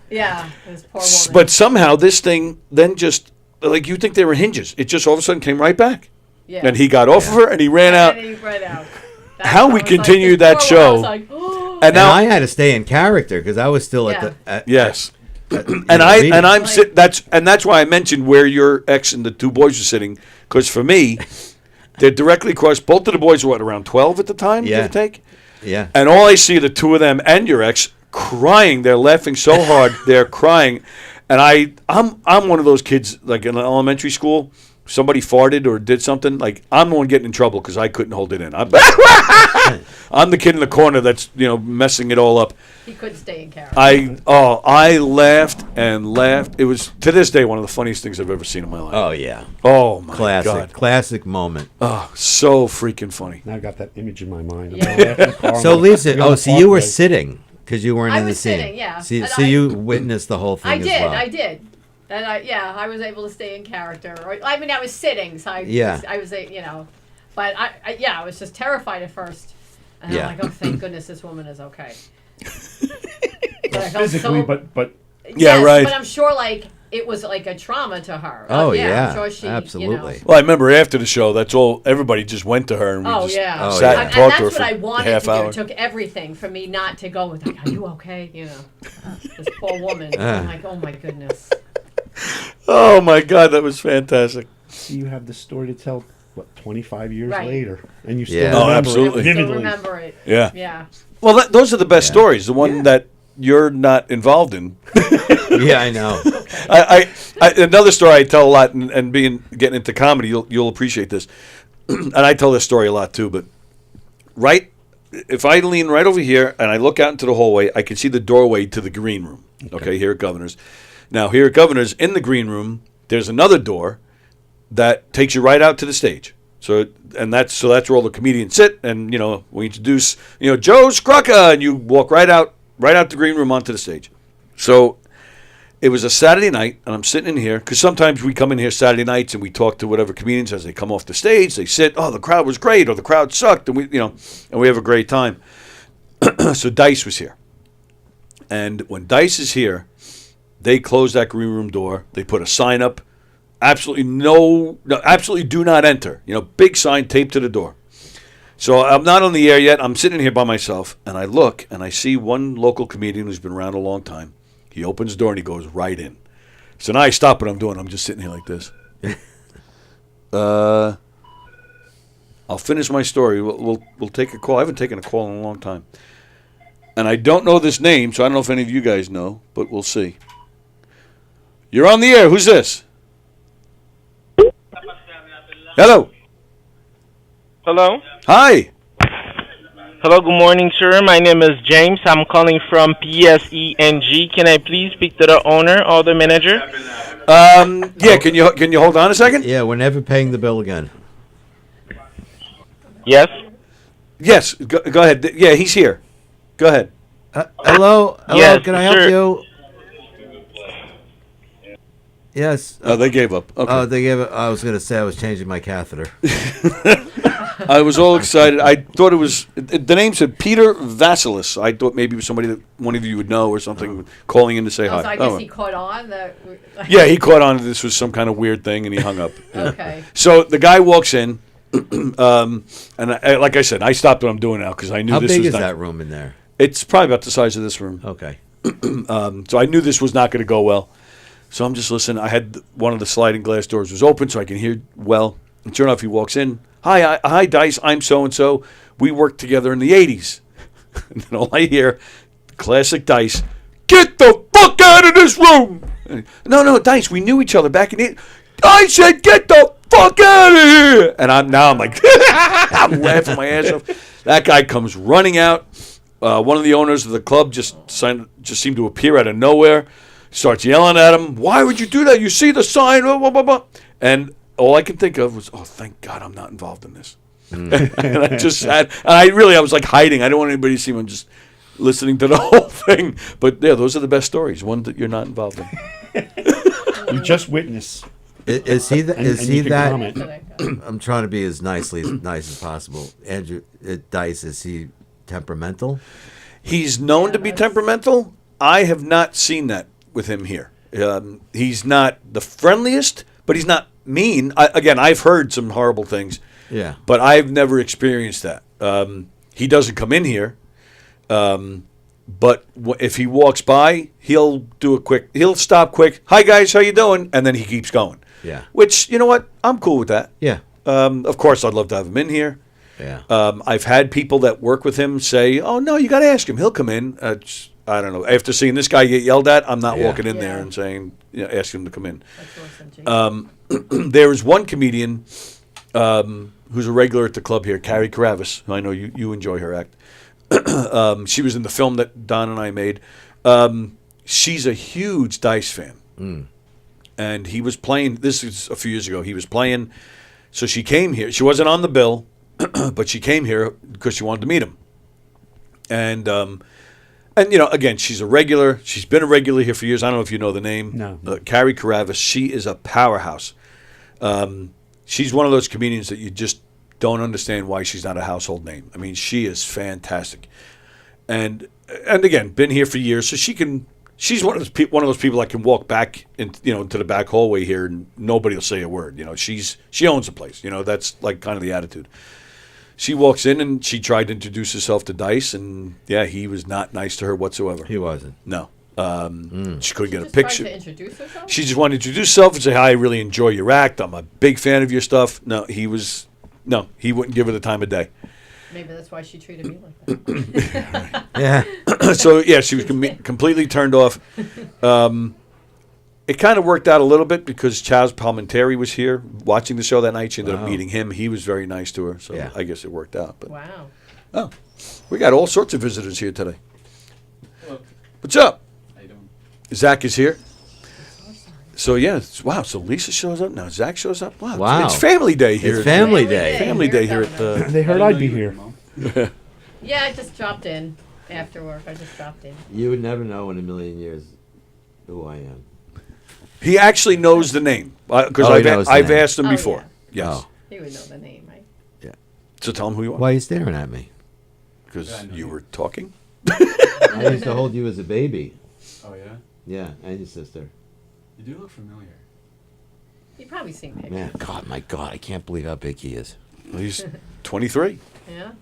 Yeah, this poor woman. But somehow this thing then just, like, you think they were hinges. It just all of a sudden came right back. Yeah. And he got off of her and he ran out. And he ran out. How we continued that this poor show. woman, I was like, oh. And now I had to stay in character because I was still Yeah. Yes. and I'm that's why I mentioned where your ex and the two boys were sitting, because for me, they're directly across. Both of the boys were around 12 at the time, give Yeah. or take. Yeah. And all I see are the two of them and your ex crying. They're laughing so hard, they're crying. And I'm one of those kids, like in elementary school. Somebody farted or did something, like I'm the one getting in trouble because I couldn't hold it in. I'm the kid in the corner that's messing it all up. He couldn't stay in character. I laughed and laughed. It was to this day one of the funniest things I've ever seen in my life. Oh yeah. Oh my Classic. Classic moment. Oh, so freaking funny. Now I got that image in my mind. So Lisa, so you were sitting because you weren't I in the was scene. sitting, yeah. So, And so you witnessed the whole thing I as did, well. I did. And I was able to stay in character. I mean, I was sitting, so I was, but I was just terrified at first. And I'm like, oh, thank goodness this woman is okay. But I felt Physically, but yeah, right. But I'm sure like it was like a trauma to her. Oh, I'm sure she, absolutely. Well, I remember after the show, that's all. Everybody just went to her and we just sat and and talked to her that's for what I a wanted half to do. hour. It took everything for me not to go with like, are you okay? This poor woman. I'm like, oh my goodness. Oh my God, that was fantastic. So you have the story to tell. What, 25 years Right. later, and you still Yeah. remember Absolutely. it vividly. Still remember it. Yeah. Yeah. Well, those are the best stories. The one that you're not involved in. Yeah, I know. I another story I tell a lot, and getting into comedy, you'll appreciate this. And I tell this story a lot too. But if I lean right over here and I look out into the hallway, I can see the doorway to the green room. Okay, here at Governor's. Now here at Governor's, in the green room, there's another door that takes you right out to the stage. So that's where all the comedians sit, and we introduce Joe Scrocca, and you walk right out the green room onto the stage. So it was a Saturday night, and I'm sitting in here because sometimes we come in here Saturday nights and we talk to whatever comedians as they come off the stage. They sit, oh, the crowd was great, or the crowd sucked, and we have a great time. So Dice was here, and when Dice is here, they close that green room door. They put a sign up. Absolutely do not enter. Big sign taped to the door. So I'm not on the air yet. I'm sitting here by myself, and I look, and I see one local comedian who's been around a long time. He opens the door, and he goes right in. So now I stop what I'm doing. I'm just sitting here like this. I'll finish my story. We'll take a call. I haven't taken a call in a long time. And I don't know this name, so I don't know if any of you guys know, but we'll see. You're on the air. Who's this? Hello. Hello. Hi. Hello, good morning, sir. My name is James. I'm calling from PSENG. Can I please speak to the owner or the manager? Yeah, can you hold on a second? Yeah, we're never paying the bill again. Yes. Yes, go ahead. Yeah, he's here. Go ahead. Hello, Yes, can I help sir. you? Yes. Oh, they gave up. Okay. Oh, they gave it. I was going to say I was changing my catheter. I was all excited. I thought it was the name said Peter Vasilis. I thought maybe it was somebody that one of you would know or something calling in to say hi. So I guess he caught on that. Yeah, he caught on that this was some kind of weird thing, and he hung up. Yeah. Okay. So the guy walks in, and like I said, I stopped what I'm doing now because I knew How this big was is not, that room in there? It's probably about the size of this room. Okay. So I knew this was not going to go well. So I'm just listening. I had one of the sliding glass doors was open, so I can hear well. And sure enough, he walks in. Hi, Dice. I'm so and so. We worked together in the '80s. And then all I hear, classic Dice. Get the fuck out of this room! No, Dice. We knew each other back in the. I said, get the fuck out of here! And I'm like, I'm laughing my ass off. That guy comes running out. One of the owners of the club just seemed to appear out of nowhere. Starts yelling at him, why would you do that? You see the sign, blah, blah, blah, blah. And all I could think of was, oh, thank God I'm not involved in this. And I just sat, and I was like hiding. I didn't want anybody to see me. I'm just listening to the whole thing. But yeah, those are the best stories, one that you're not involved in. You just witnessed Is he that? And- Is and he you can that? comment. I'm trying to be as nice as possible. Andrew Dice, is he temperamental? He's known to be temperamental. I have not seen that with him here. He's not the friendliest, but he's not mean. Again, I've heard some horrible things. Yeah. But I've never experienced that. He doesn't come in here. But if he walks by, he'll stop quick. Hi guys, how you doing? And then he keeps going. Yeah. Which, you know what? I'm cool with that. Yeah. Of course, I'd love to have him in here. Yeah. I've had people that work with him say, "Oh no, you got to ask him. He'll come in." I don't know. After seeing this guy get yelled at, I'm not walking in there and saying, ask him to come in. There was one comedian who's a regular at the club here, Carrie Karavis, who I know you enjoy her act. She was in the film that Don and I made. She's a huge Dice fan. And he was playing, this is a few years ago, he was playing, so she came here. She wasn't on the bill, but she came here because she wanted to meet him. And, you know, again, she's a regular. She's been a regular here for years. I don't know if you know the name. No. Carrie Karavis. She is a powerhouse. She's one of those comedians that you just don't understand why she's not a household name. I mean, she is fantastic. And again, been here for years, so she's one of those people that can walk back into the back hallway here and nobody will say a word. You know, she owns the place. You know, that's like kind of the attitude. She walks in and she tried to introduce herself to Dice, and he was not nice to her whatsoever. He wasn't. No. She couldn't get a Just picture. tried to introduce herself? She just wanted to introduce herself and say, "Hi, I really enjoy your act. I'm a big fan of your stuff." No, he wouldn't give her the time of day. Maybe that's why she treated me like that. Yeah. So she was completely turned off. It kind of worked out a little bit because Chaz Palminteri was here watching the show that night. She ended up meeting him. He was very nice to her, so I guess it worked out. But wow. We got all sorts of visitors here today. Hello. What's up? How you doing? Zach is here. So wow. So Lisa shows up now. Zach shows up. Wow. Wow. It's family day here. It's family day. Family day here at the. They heard I'd be here. Yeah, I just dropped in after work. I just dropped in. You would never know in a million years who I am. He actually knows the name because I've asked him before. Yeah. Yes. He would know the name, right? Yeah. So tell him who you are. Why are you staring at me? Because you were talking. I used to hold you as a baby. Oh yeah. Yeah, and your sister. You do look familiar. You've probably seen pictures. Man, my God, I can't believe how big he is. Well, he's 23. Yeah.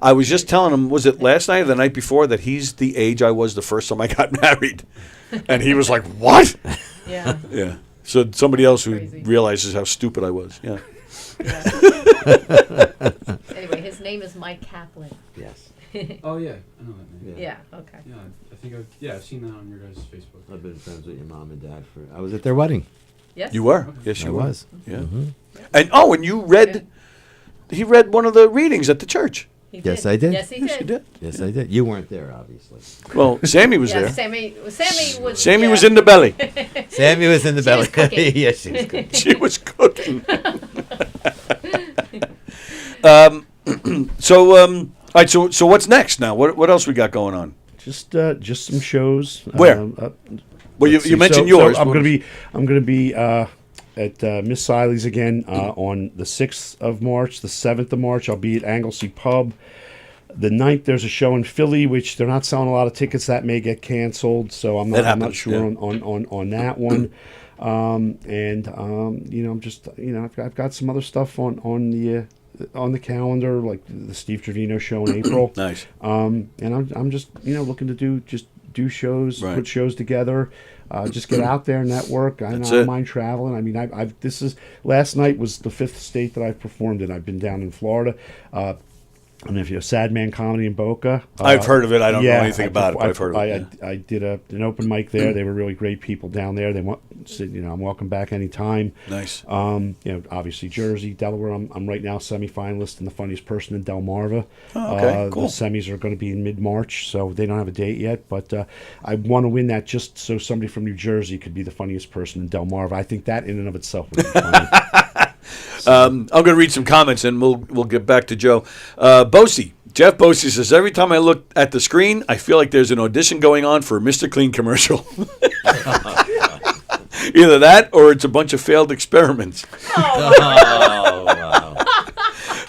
I was just telling him, was it last night or the night before, that he's the age I was the first time I got married. And he was like, "What?" Yeah. Yeah. So somebody else who Crazy. realizes how stupid I was. Yeah. Anyway, his name is Mike Kaplan. Yes. Oh yeah, I know that name. Yeah. Okay. Yeah, I think I've seen that on your guys' Facebook. I've been friends with your mom and dad I was at their wedding. Yes. You were. Yes, you I were. was. Yeah. Mm-hmm. And you read. He read one of the readings at the church. Yes, I did. Yes, he Yes, you did. Yes, I did. You weren't there, obviously. Well, Sammy was Yeah, there. Sammy was. Sammy was in the belly. Sammy was in the She belly. was cooking. Yes, she was cooking. She was cooking. All right. So what's next now? What else we got going on? Just some shows. Where? Well, you mentioned yours. I'm gonna be at Miss Siley's again on the 6th of March, the 7th of March. I'll be at Anglesey Pub. The 9th, there's a show in Philly, which they're not selling a lot of tickets. That may get canceled, so I'm not sure on that one. I've got some other stuff on the calendar, like the Steve Trevino show in April. Nice. And I'm just looking to do shows, Right. put shows together, just get out there, network. I don't mind traveling. I mean, last night was the 5th state that I've performed in. I've been down in Florida. And if you're Sad Man Comedy in Boca, I've heard of it. I don't know anything about it, but I've heard of it. I did an open mic there. They were really great people down there. They said, I'm welcome back anytime. Nice. Obviously Jersey, Delaware. I'm right now semifinalist and the funniest person in Delmarva. Oh, okay, cool. The semis are going to be in mid-March, so they don't have a date yet. But I want to win that just so somebody from New Jersey could be the funniest person in Delmarva. I think that in and of itself would be funny. I'm going to read some comments and we'll get back to Joe. Jeff Bosey says, every time I look at the screen, I feel like there's an audition going on for a Mr. Clean commercial. Either that or it's a bunch of failed experiments. Oh, wow.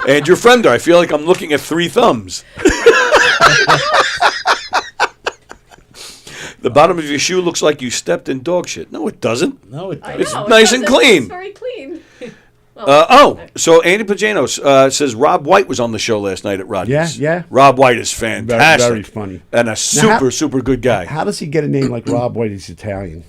And your friend, I feel like I'm looking at 3 thumbs. The bottom of your shoe looks like you stepped in dog shit. No, it doesn't. No, it I doesn't. It's know, it nice and doesn't. clean. It's very clean. So Andy Pajanos says Rob White was on the show last night at Rodney's. Yeah. Rob White is fantastic. Very funny. And a super good guy. How does he get a name like Rob White? He's Italian.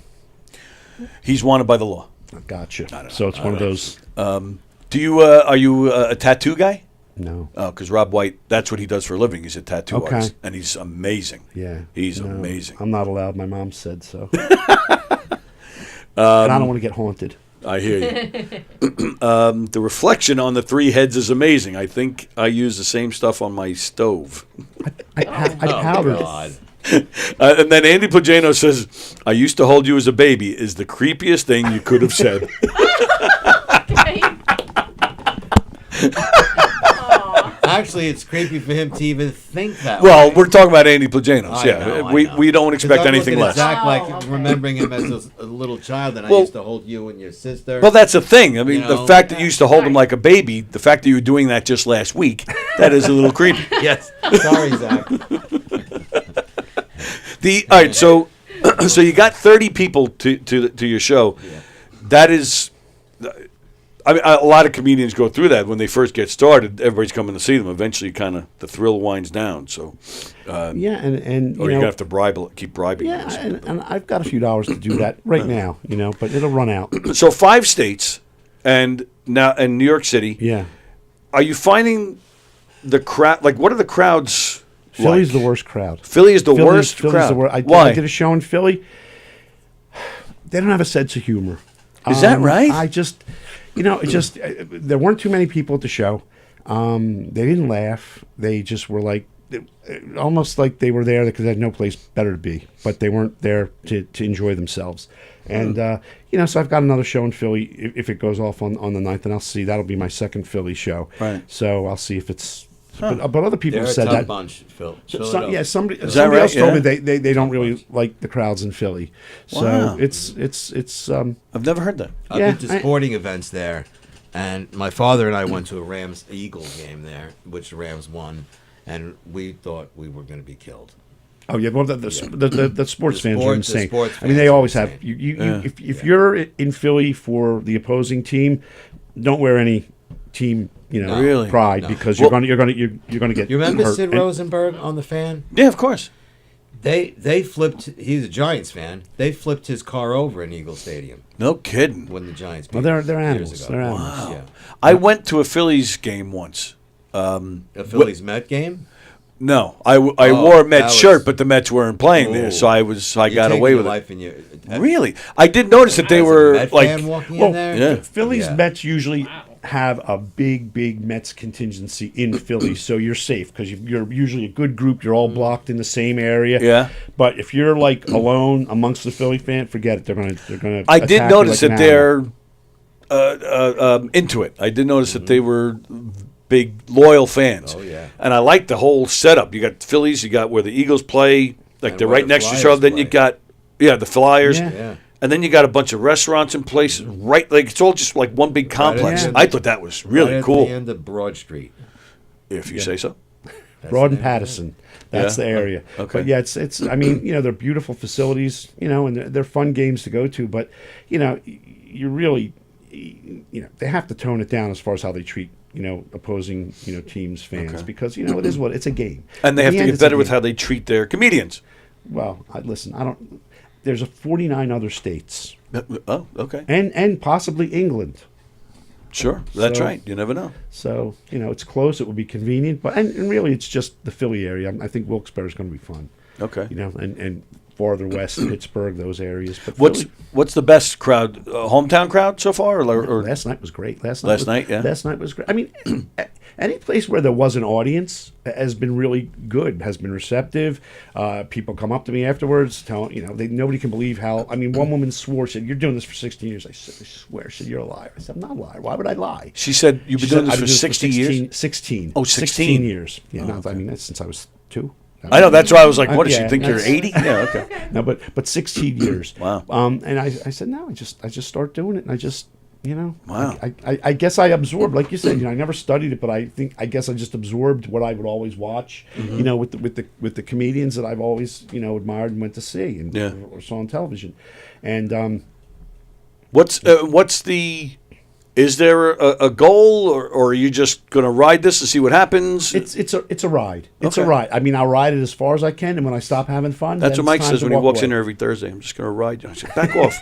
He's wanted by the law. Gotcha. So it's one of those. Do you are you a tattoo guy? No. Oh, because Rob White, that's what he does for a living. He's a tattoo Okay. artist, and he's amazing. Yeah. He's No, amazing. I'm not allowed. My mom said so. And I don't want to get haunted. I hear you. The reflection on the 3 heads is amazing. I think I use the same stuff on my stove. I powdered. God. And then Andy Pagano says, I used to hold you as a baby is the creepiest thing you could have said. Actually, it's creepy for him to even think that Well, way. we're talking about Andy Plajanos. I Yeah, know, I we know. we don't expect 'Cause I'm anything looking less. at Zach, like remembering him as a little child, and I Well- used to hold you and your sister. Well, that's the thing. I mean, You the know? fact that you used to hold him like a baby, the fact that you were doing that just last week, that is a little creepy. Yes. Sorry, Zach. All right, so so you got 30 people to your show. Yeah. That is, I mean, a lot of comedians go through that when they first get started. Everybody's coming to see them. Eventually, kind of the thrill winds down. So, Yeah, and or you're gonna have to keep bribing. Yeah, them. and I've got a few dollars to do that right now, but it'll run out. So 5 states, and now in New York City. Yeah. Are you finding the crowd? Like, what are the crowds? Philly's like? the worst crowd. Philly is the worst Philly's crowd. The worst. Why? I did a show in Philly. They don't have a sense of humor. Is that right? I just, there weren't too many people at the show. They didn't laugh. They just were like, almost like they were there because they had no place better to be, but they weren't there to enjoy themselves. And, so I've got another show in Philly. If it goes off on the 9th, and I'll see. That'll be my second Philly show. Right. So I'll see if it's... But other people They're have said a tough that. bunch, Phil. Somebody Is that right? else told me Yeah. they don't really like the crowds in Philly. So Wow. it's I've never heard that. I've been to sporting events there, and my father and I went to a Rams-Eagles game there, which the Rams won, and we thought we were going to be killed. Oh yeah, well the sports fans are insane. sports I mean, they fans are always have. insane. If you're in Philly for the opposing team, don't wear any team Really? pride No. because Well- you're gonna get. You remember hurt. Sid And- Rosenberg on the Fan? Yeah, of course. They flipped. He's a Giants fan. They flipped his car over in Eagle Stadium No kidding. when the Giants. Well, beat they're them animals. years They're ago. animals. Yeah. I went to a Phillies game once. A Phillies Met game. No, I wore a that Mets was- shirt, but the Mets weren't playing there, Ooh. so I You got take away your with life it. in your- Really, I did notice that they As a were Met like. fan walking Well, in there. Yeah. Phillies Yeah. Mets usually have a big Mets contingency in Philly, so you're safe because you're usually a good group. You're all blocked in the same area. Yeah. But if you're like alone amongst the Philly fan, forget it. They're gonna. I did attack you notice like that an animal. they're into it. I did notice that they were big loyal fans. Oh, yeah. And I like the whole setup. You got the Phillies. You got where the Eagles play. Like And they're where right the next to each Flyers other. Then you play. got the Flyers. Yeah. Yeah. And then you got a bunch of restaurants and places right, like it's all just like one big complex. Right at I thought that was really Right at cool. the end of Broad Street. If you say so. Broad and Pattison. That's Yeah? the area. Okay. But yeah, it's. I mean, they're beautiful facilities. And they're fun games to go to. But you really, they have to tone it down as far as how they treat opposing teams fans because it is it's a game. And they At have the to end, get it's a better with game. how they treat their comedians. Well, listen. I don't. There's 49 other states Oh, okay. and possibly England. Sure. That's So- right. You never know. So it's close. It would be convenient, but and really it's just the Philly area. I think Wilkes-Barre is going to be fun. Okay. And farther west, Pittsburgh, those areas. But Philly, What's the best crowd? Hometown crowd so far, or last night was great. Last Last night, night, yeah. Last night was great. I mean, any place where there was an audience has been really good. Has been receptive. People come up to me afterwards, nobody can believe how. I mean, one woman swore. Said, "You're doing this for 16 years." I said, "I swear." She said, "You're a liar." I said, "I'm not a liar. Why would I lie?" She said you've been She doing said, this "I've for been doing 60 years. 16. Oh, 16 years. Yeah, Oh, no, okay. I mean that's since I was 2. I know. That's why I was like, what does she Yeah, think you're that's- 80? Yeah, okay. No, but 16 years. Wow. And I said, no, I just start doing it, and I just, Wow. I guess I absorbed, like you said, I never studied it, but I guess I just absorbed what I would always watch, with the comedians that I've always, admired and went to see and or saw on television. And what's the? Is there a goal, or are you just going to ride this and see what happens? It's a ride. It's a Okay. ride. I mean, I'll ride it as far as I can, and when I stop having fun, That's then what it's Mike time says to when he walk walks away. in there every Thursday. I'm just going to ride you. I said, back off.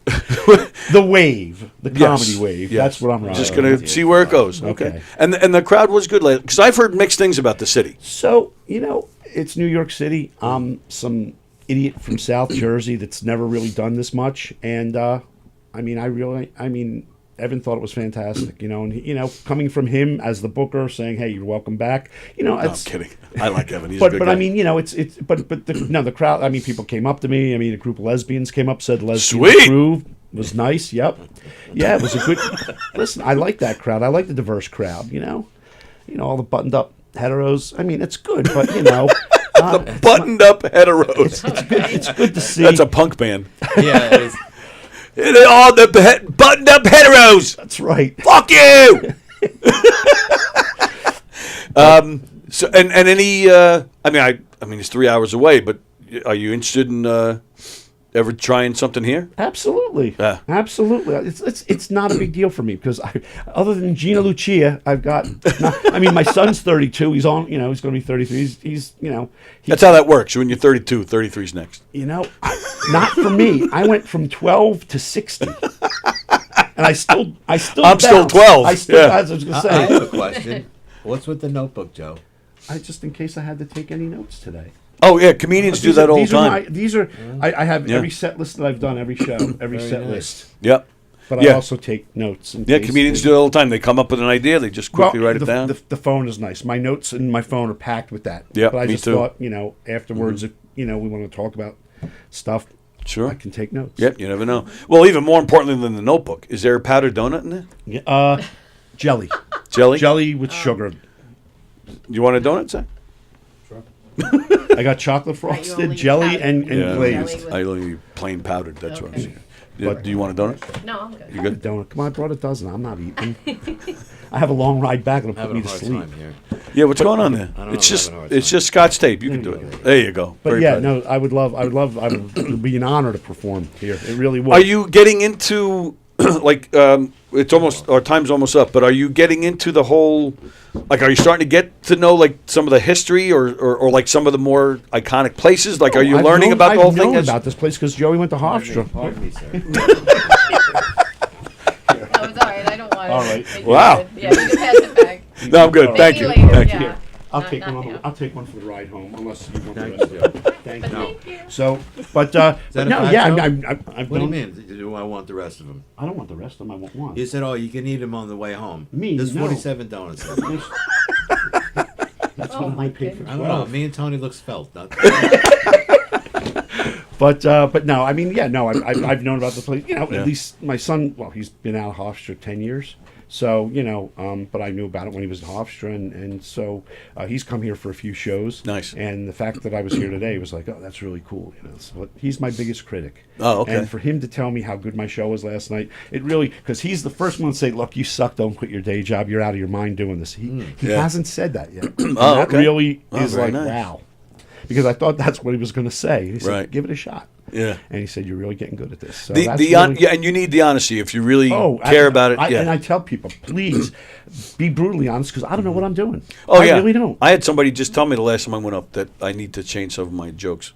The wave, the comedy Yes, wave. yes. That's what I'm riding. Just going to see where it goes. Okay. Okay. And the crowd was good because I've heard mixed things about the city. So, it's New York City. I'm some idiot from South Jersey that's never really done this much. And, Evan thought it was fantastic, and coming from him as the booker saying, "Hey, you're welcome back." No, I'm kidding. I like Evan. He's a but good but guy. I mean, the crowd. I mean, people came up to me. I mean, a group of lesbians came up, said lesbian Sweet. approved. It was nice. Yep. Yeah, it was a good. Listen, I like that crowd. I like the diverse crowd. All the buttoned up heteros. I mean, it's good, but the buttoned up heteros. It's good to see. That's a punk band. Yeah, it is. All the buttoned up heteros. That's right. Fuck you. So and any I mean it's 3 hours away, but are you interested in ever trying something here? Absolutely. Yeah. Absolutely. It's not a big deal for me because other than Gina Lucia, I've got. My son's 32. He's on. He's going to be 33. He's That's how that works. When you're 32, 33's next. Not for me. I went from 12 to 60. And I'm still I'm still 12. I still, Yeah. as I was going to I say. have a question. What's with the notebook, Joe? Just in case I had to take any notes today. Oh yeah, comedians do that all the time. These are I have Yeah. every set list that I've done, every show, every Very set nice. list. Yep. But Yeah. I also take notes. Yeah, comedians do it all the time. They come up with an idea, they just quickly write it down. The phone is nice. My notes in my phone are packed with that. Yeah, but I me just too. thought, afterwards, if we want to talk about stuff, Sure. I can take notes. Yep, you never know. Well, even more importantly than the notebook, is there a powdered donut in there? Yeah, jelly. Jelly? Jelly with sugar. You want a donut, Zach? I got chocolate frosted, jelly, and glazed. I only plain powdered. That's what I was saying. Yeah, But- do you want a donut? No, I'm good. You Good good? donut. Come on, I brought a dozen. I'm not eating. I have a long ride back. It'll put Having me a to hard sleep. time here. Yeah, what's going on there? I don't know, It's I'm just having a hard it's time. just Scotch tape. You can do it. There you go. But Very yeah, proud. no, I would love. It would be an honor to perform here. It really would. Are you getting into it's almost our time's almost up, but are you getting into the whole are you starting to get to know some of the history or like some of the more iconic places? Like, are you I've learning known- about the whole I've thing? known about this place because Joey went to Hofstra. Pardon me, sir. No, it's all right. I don't want it. All right. It's Wow. good. Yeah, you can pass it back. No, I'm good. Maybe Thank you. later, Thank yeah. you. I'll Not- take not one. now. I'll take one for the ride home, unless you want the Thank rest you. of it. Thank But you. thank you. So, but that a no, fact, yeah, Joe? I've What do you known- mean? Do I want the rest of them? I don't want the rest of them. I want one. You said, "Oh, you can eat them on the way home." Me? There's No. 47 donuts. That's Oh what my I paid for I don't know. 12. Me and Tony looks felt. Not But no, I mean, yeah, no, I've known about the place. Yeah. At least my son. Well, he's been out of Hofstra 10 years. So but I knew about it when he was at Hofstra, and so he's come here for a few shows. Nice. And the fact that I was here today was like, oh, that's really cool. So he's my biggest critic. Oh, okay. And for him to tell me how good my show was last night, it really, because he's the first one to say, look, you suck. Don't quit your day job. You're out of your mind doing this. He Yeah. hasn't said that yet. And Oh, that okay. really Oh, is very like, nice. wow. Because I thought that's what he was going to say. He said, Right. give it a shot. Yeah. And he said, you're really getting good at this. So The that's yeah, really- and you need the honesty if you really I- care about it. And I tell people, please be brutally honest because I don't know what I'm doing. Oh I yeah, really don't. I had somebody just tell me the last time I went up that I need to change some of my jokes.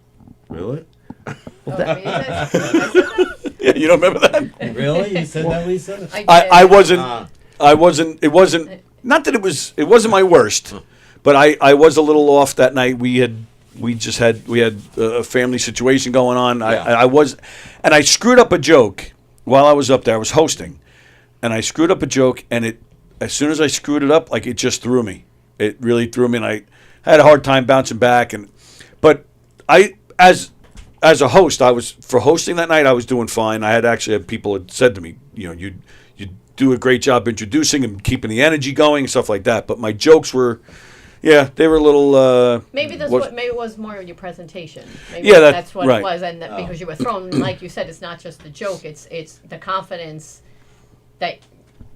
really. Yeah, you don't remember that? Really? You said that, Lisa? I wasn't. It wasn't. Not that it was. It wasn't my worst, but I was a little off that night. We had a family situation going on. I was, and I screwed up a joke while I was up there. I was hosting, and I screwed up a joke, and as soon as I screwed it up, like it just threw me. It really threw me, and I had a hard time bouncing back. But as a host, for hosting that night, I was doing fine. I had people had said to me, you do a great job introducing and keeping the energy going and stuff like that. But my jokes were Yeah, they were a little. Maybe maybe it was more your presentation. Maybe Yeah, that's what right. it was, and because you were thrown, like you said, it's not just the joke; it's the confidence that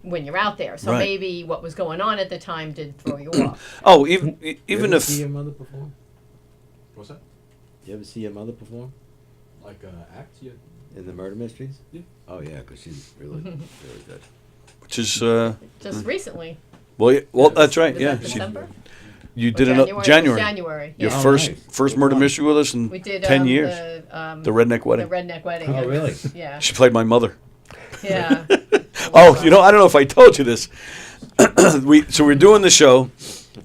when you're out there. So Right. maybe what was going on at the time did throw you off. Oh, even You if ever see your mother perform? What's that? You ever see your mother perform Like act? Yeah. in the Murder Mysteries? Yeah. Oh yeah, because she's really good. which is Just recently. well, that's right. Was yeah, that December? you Or did it January? January. January, Your yeah. first murder mystery with us in We did 10 years. the Redneck Wedding. The redneck wedding. Oh, really? Yeah. She played my mother. Yeah. Oh, I don't know if I told you this. We're doing the show,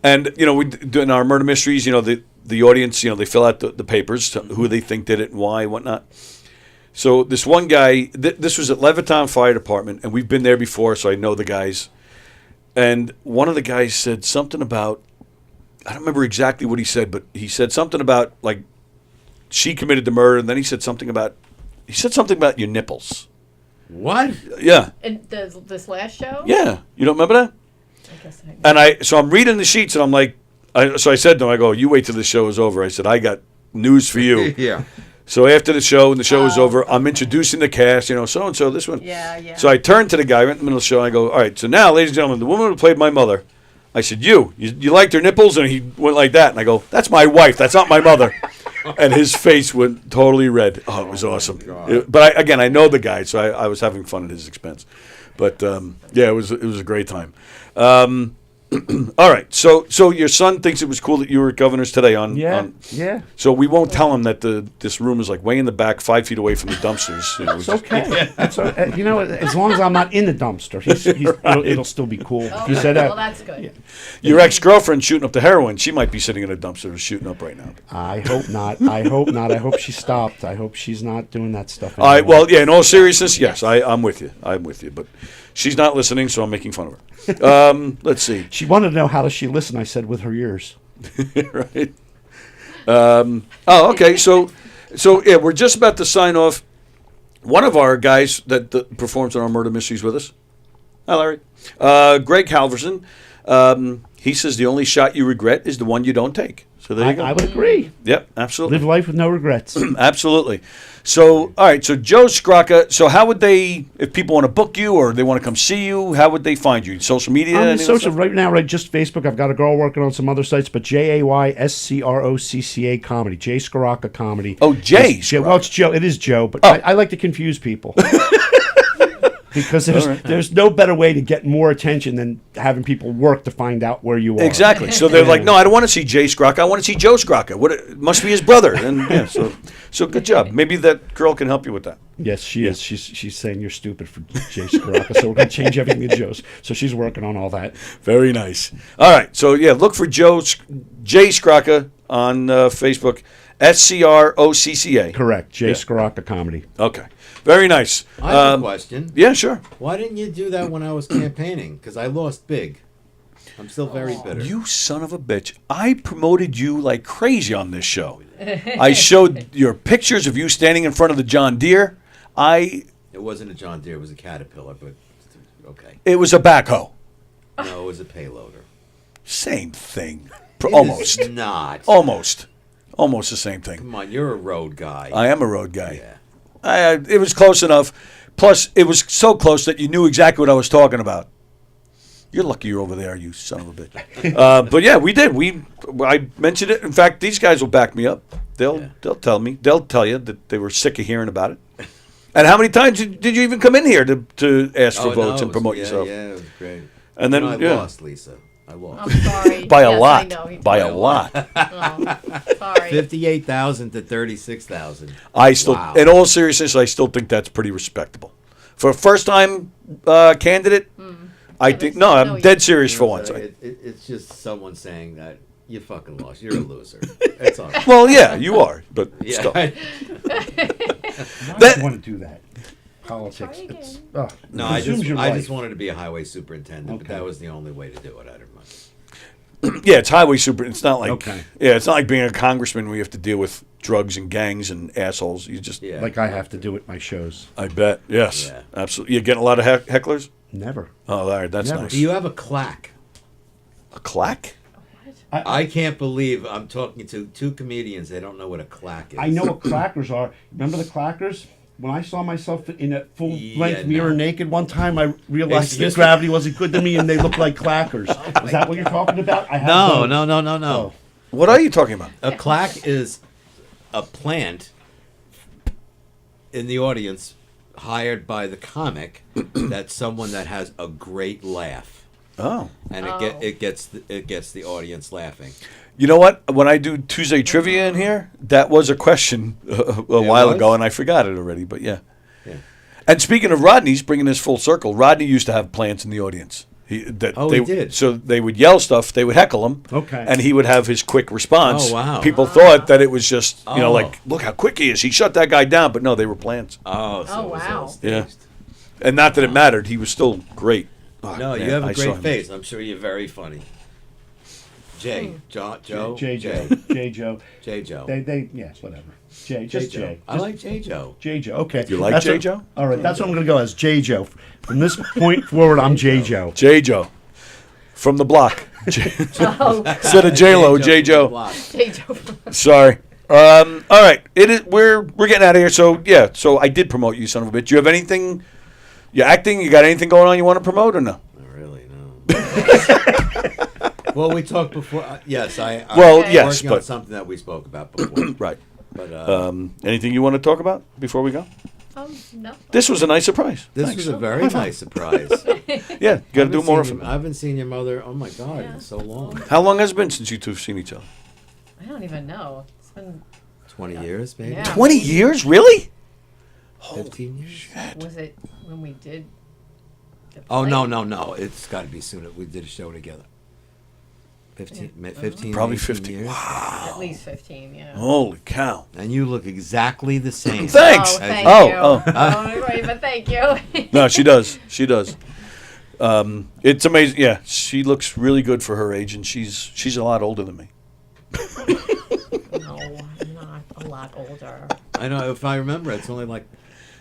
and we doing our murder mysteries. The audience, they fill out the papers, who they think did it and why, and whatnot. So this one guy, this was at Levittown Fire Department, and we've been there before, so I know the guys. And one of the guys said something about, I don't remember exactly what he said, but he said something about like she committed the murder, and then he said something about your nipples. What? Yeah. And this last show? Yeah. You don't remember that? I guess I. So I'm reading the sheets, and I'm like, so I said to him, I go, you wait till the show is over. I said, I got news for you. Yeah. So after the show, and the show is over, I'm introducing the cast, so-and-so, this one. Yeah. So I turned to the guy right in the middle of the show, and I go, all right, so now, ladies and gentlemen, the woman who played my mother, I said, you liked her nipples? And he went like that, and I go, that's my wife, that's not my mother. And his face went totally red. Oh, it was awesome. But I know the guy, so I was having fun at his expense. But, yeah, it was a great time. All right, so your son thinks it was cool that you were at Governor's today Yeah. So we won't tell him that this room is like way in the back, 5 feet away from the dumpsters. It's okay. As long as I'm not in the dumpster, it'll still be cool. Oh, He said that. well, that's good. Yeah. Your ex-girlfriend shooting up the heroin, she might be sitting in a dumpster shooting up right now. I hope not. I hope she stopped. I hope she's not doing that stuff All anymore. right, well, yeah, in all seriousness, yes, I'm with you. But she's not listening, so I'm making fun of her. Let's see. She wanted to know how does she listen. I said with her ears. Right. Okay. So yeah, we're just about to sign off. One of our guys that performs in our murder mysteries with us. Hi, Larry. Greg Halverson. He says the only shot you regret is the one you don't take. So there you go. I would agree. Yep, absolutely. Live life with no regrets. Absolutely. So, all right. So, Joe Scrocca. So, how would they, if people want to book you or they want to come see you, how would they find you? Social media? I'm any of that social stuff? right now, just Facebook. I've got a girl working on some other sites, but JAYSCROCCA comedy, Jay Scrocca comedy. Oh, Jay. Well, it's Joe. It is Joe, but I like to confuse people. Because there's no better way to get more attention than having people work to find out where you are. Exactly. So they're like, no, I don't want to see Jay Scrocca. I want to see Joe Scrocca. It must be his brother. And yeah, so good job. Maybe that girl can help you with that. Yes, she is. She's saying you're stupid for Jay Scrocca, so we're going to change everything to Joe's. So she's working on all that. Very nice. All right. So yeah, look for Jay Scrocca on Facebook. SCROCCA. Correct. Jay Scrocca comedy. Okay. Very nice. I have a question. Yeah, sure. Why didn't you do that when I was campaigning? Because I lost big. I'm still very bitter. You son of a bitch. I promoted you like crazy on this show. I showed your pictures of you standing in front of the John Deere. It wasn't a John Deere. It was a Caterpillar, but okay. It was a backhoe. No, it was a payloader. Same thing. It Almost. is not. Almost the same thing. Come on, you're a road guy. I am a road guy. Yeah. It was close enough. Plus, it was so close that you knew exactly what I was talking about. You're lucky you're over there, you son of a bitch. But yeah, we did. I mentioned it. In fact, these guys will back me up. They'll tell me. They'll tell you that they were sick of hearing about it. And how many times did you even come in here to ask for votes and promote yourself? Yeah, it was great. And then I lost, Lisa. I lost. I'm sorry. By a Yes, lot. I know. By a lot. Oh, sorry. 58,000 to 36,000. I still, Wow. in all seriousness, I still think that's pretty respectable for a first-time candidate. I think I'm dead serious for once. It's just someone saying that you fucking lost. You're a loser. That's all right. Well, yeah, you are, but Yeah. still. I don't want to do that. Politics. It's, No, it I consumes just your I life. just wanted to be a highway superintendent, but Okay. that was the only way to do it. I didn't mind. Yeah, it's highway super. It's not like Okay. it's not like being a congressman where you have to deal with drugs and gangs and assholes. You just Like I have to do at my shows. I bet. Yes, Yeah. absolutely. You getting a lot of hecklers? Never. Oh, all right, that's Never. nice. Do you have a clack? A clack? I can't believe I'm talking to two comedians. They don't know what a clack is. I know what clackers are. Remember the clackers? When I saw myself in a full-length mirror naked one time, I realized that gravity wasn't good to me, and they look like clackers. Is that what you're talking about? I have No. Oh. What are you talking about? A clack is a plant in the audience hired by the comic that's someone that has a great laugh. Oh. And it gets the audience laughing. You know what? When I do Tuesday trivia in here, that was a question a while ago, and I forgot it already. But yeah. And speaking of Rodney's, bringing this full circle, Rodney used to have plants in the audience. He did. So they would yell stuff, they would heckle him, and he would have his quick response. Oh, wow. People thought that it was just, like, look how quick he is. He shut that guy down, but no, they were plants. Oh, wow. Yeah. And not that it mattered. He was still great. Oh, No, man, you have I a saw great him. face. I'm sure you're very funny. Joe. J Joe. Yeah, whatever. Just Jay. I like J Joe. J Joe. Okay. You like J Joe? All right, that's what I'm going to go as J Joe. From this point forward, I'm J Joe. J Joe. From the block. Oh. Instead of J Lo, J Joe. J-Joe. Sorry. All right. We're getting out of here. So yeah. So I did promote you, son of a bitch. You have anything? You acting? You got anything going on you want to promote or no? Not really, no. Well, we talked before. Yes, I'm working on something that we spoke about before. Right. But anything you want to talk about before we go? No. This was a nice surprise. This Thanks. was a very nice surprise. Yeah, got to do more of I haven't seen your mother. Oh my God, in so long. How long has it been since you two have seen each other? I don't even know. It's been 20 years, maybe. Yeah. 20 years, really? 15 years. Was it when we did? Oh no! It's got to be sooner. We did a show together. 15, Probably 18 15. years. Wow. At least 15, yeah. Holy cow! And you look exactly the same. Thanks. Oh, thank Oh, you. oh. Right, but thank you. No, she does. She does. It's amazing. Yeah, she looks really good for her age, and she's a lot older than me. No, I'm not a lot older. I know. If I remember, it's only like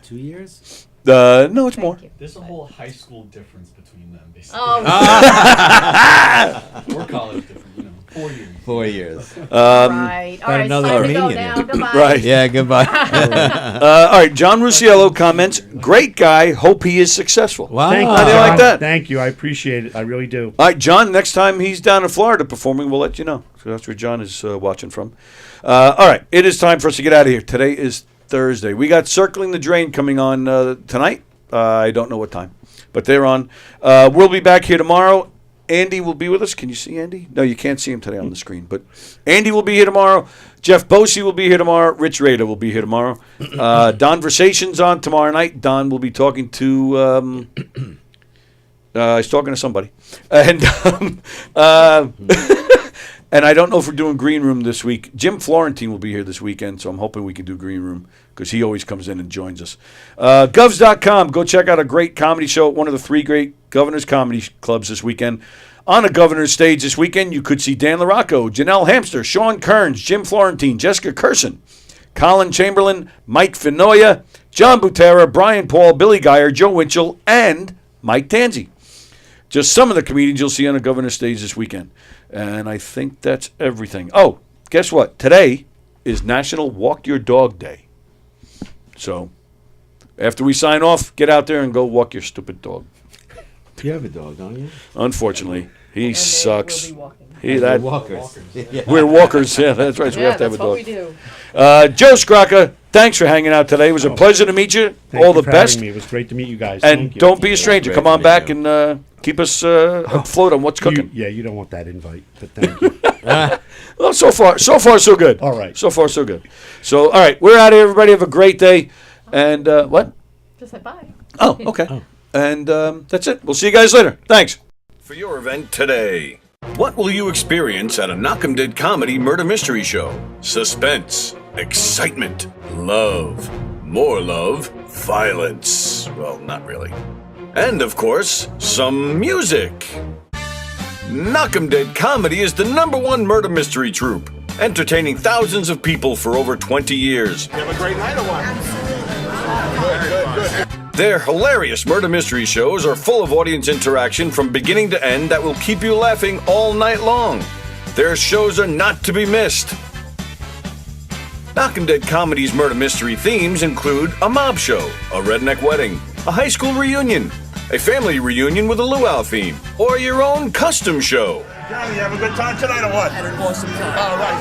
2 years. No, it's more. There's a whole high school difference between them, basically. Oh. Or college difference, 4 years. 4 years. Right. All right, another time to go comedian now. here. Goodbye. Right. Yeah, goodbye. All right, John Rusiello comments, great guy, hope he is successful. Wow. Thank you, How do you like John. that? Thank you. I appreciate it. I really do. All right, John, next time he's down in Florida performing, we'll let you know. So that's where John is watching from. All right, it is time for us to get out of here. Today is Thursday. We got Circling the Drain coming on tonight. I don't know what time, but they're on. We'll be back here tomorrow. Andy will be with us. Can you see Andy? No, you can't see him today on the screen, but Andy will be here tomorrow. Jeff Bosey will be here tomorrow. Rich Rader will be here tomorrow. Don Versation's on tomorrow night. Don will be talking to... he's talking to somebody. And and I don't know if we're doing Green Room this week. Jim Florentine will be here this weekend, so I'm hoping we can do Green Room because he always comes in and joins us. Govs.com. Go check out a great comedy show at one of the 3 great Governor's Comedy Clubs this weekend. On a Governor's stage this weekend, you could see Dan LaRocco, Janelle Hamster, Sean Kearns, Jim Florentine, Jessica Curson, Colin Chamberlain, Mike Finoya, John Butera, Brian Paul, Billy Geyer, Joe Winchell, and Mike Tanzi. Just some of the comedians you'll see on a Governor's stage this weekend. And I think that's everything. Oh, guess what? Today is National Walk Your Dog Day. So after we sign off, get out there and go walk your stupid dog. You have a dog, don't you? Unfortunately, he sucks. We're walkers. We're walkers. Yeah, that's right. So we have to have a that's dog. what we do. Joe Scrocca, thanks for hanging out today. It was a pleasure to meet you. Thank All you the for best. having me. It was great to meet you guys. And Thank you. don't be a stranger. Great Come to on meet back you. and keep us afloat on what's cooking. You don't want that invite, but thank you. Well, so far, so good. All right. So far, so good. So, all right, we're out of here. Everybody have a great day. And what? Just said bye. Oh, okay. And that's it. We'll see you guys later. Thanks. For your event today, what will you experience at a Knockem Dead Comedy Murder Mystery Show? Suspense, excitement, love, more love, violence. Well, not really. And, of course, some music. Knockem Dead Comedy is the #1 murder mystery troupe, entertaining thousands of people for over 20 years. Have a great night or what? Their hilarious murder mystery shows are full of audience interaction from beginning to end that will keep you laughing all night long. Their shows are not to be missed. Knockem Dead Comedy's murder mystery themes include a mob show, a redneck wedding, a high school reunion, a family reunion with a luau theme, or your own custom show. Johnny, you have a good time tonight or what? I had an awesome time. All right.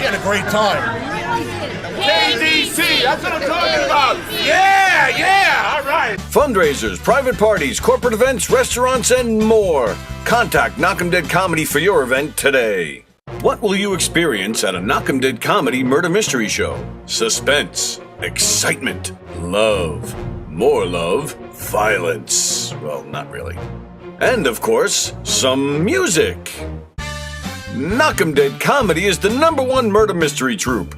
You had a great time. KDC, that's what I'm talking about. Yeah, all right. Fundraisers, private parties, corporate events, restaurants, and more. Contact Knockem Dead Comedy for your event today. What will you experience at a Knockem Dead Comedy murder mystery show? Suspense, excitement, love, more love, violence. Well, not really. And of course, some music. Knockem Dead Comedy is the #1 murder mystery troupe.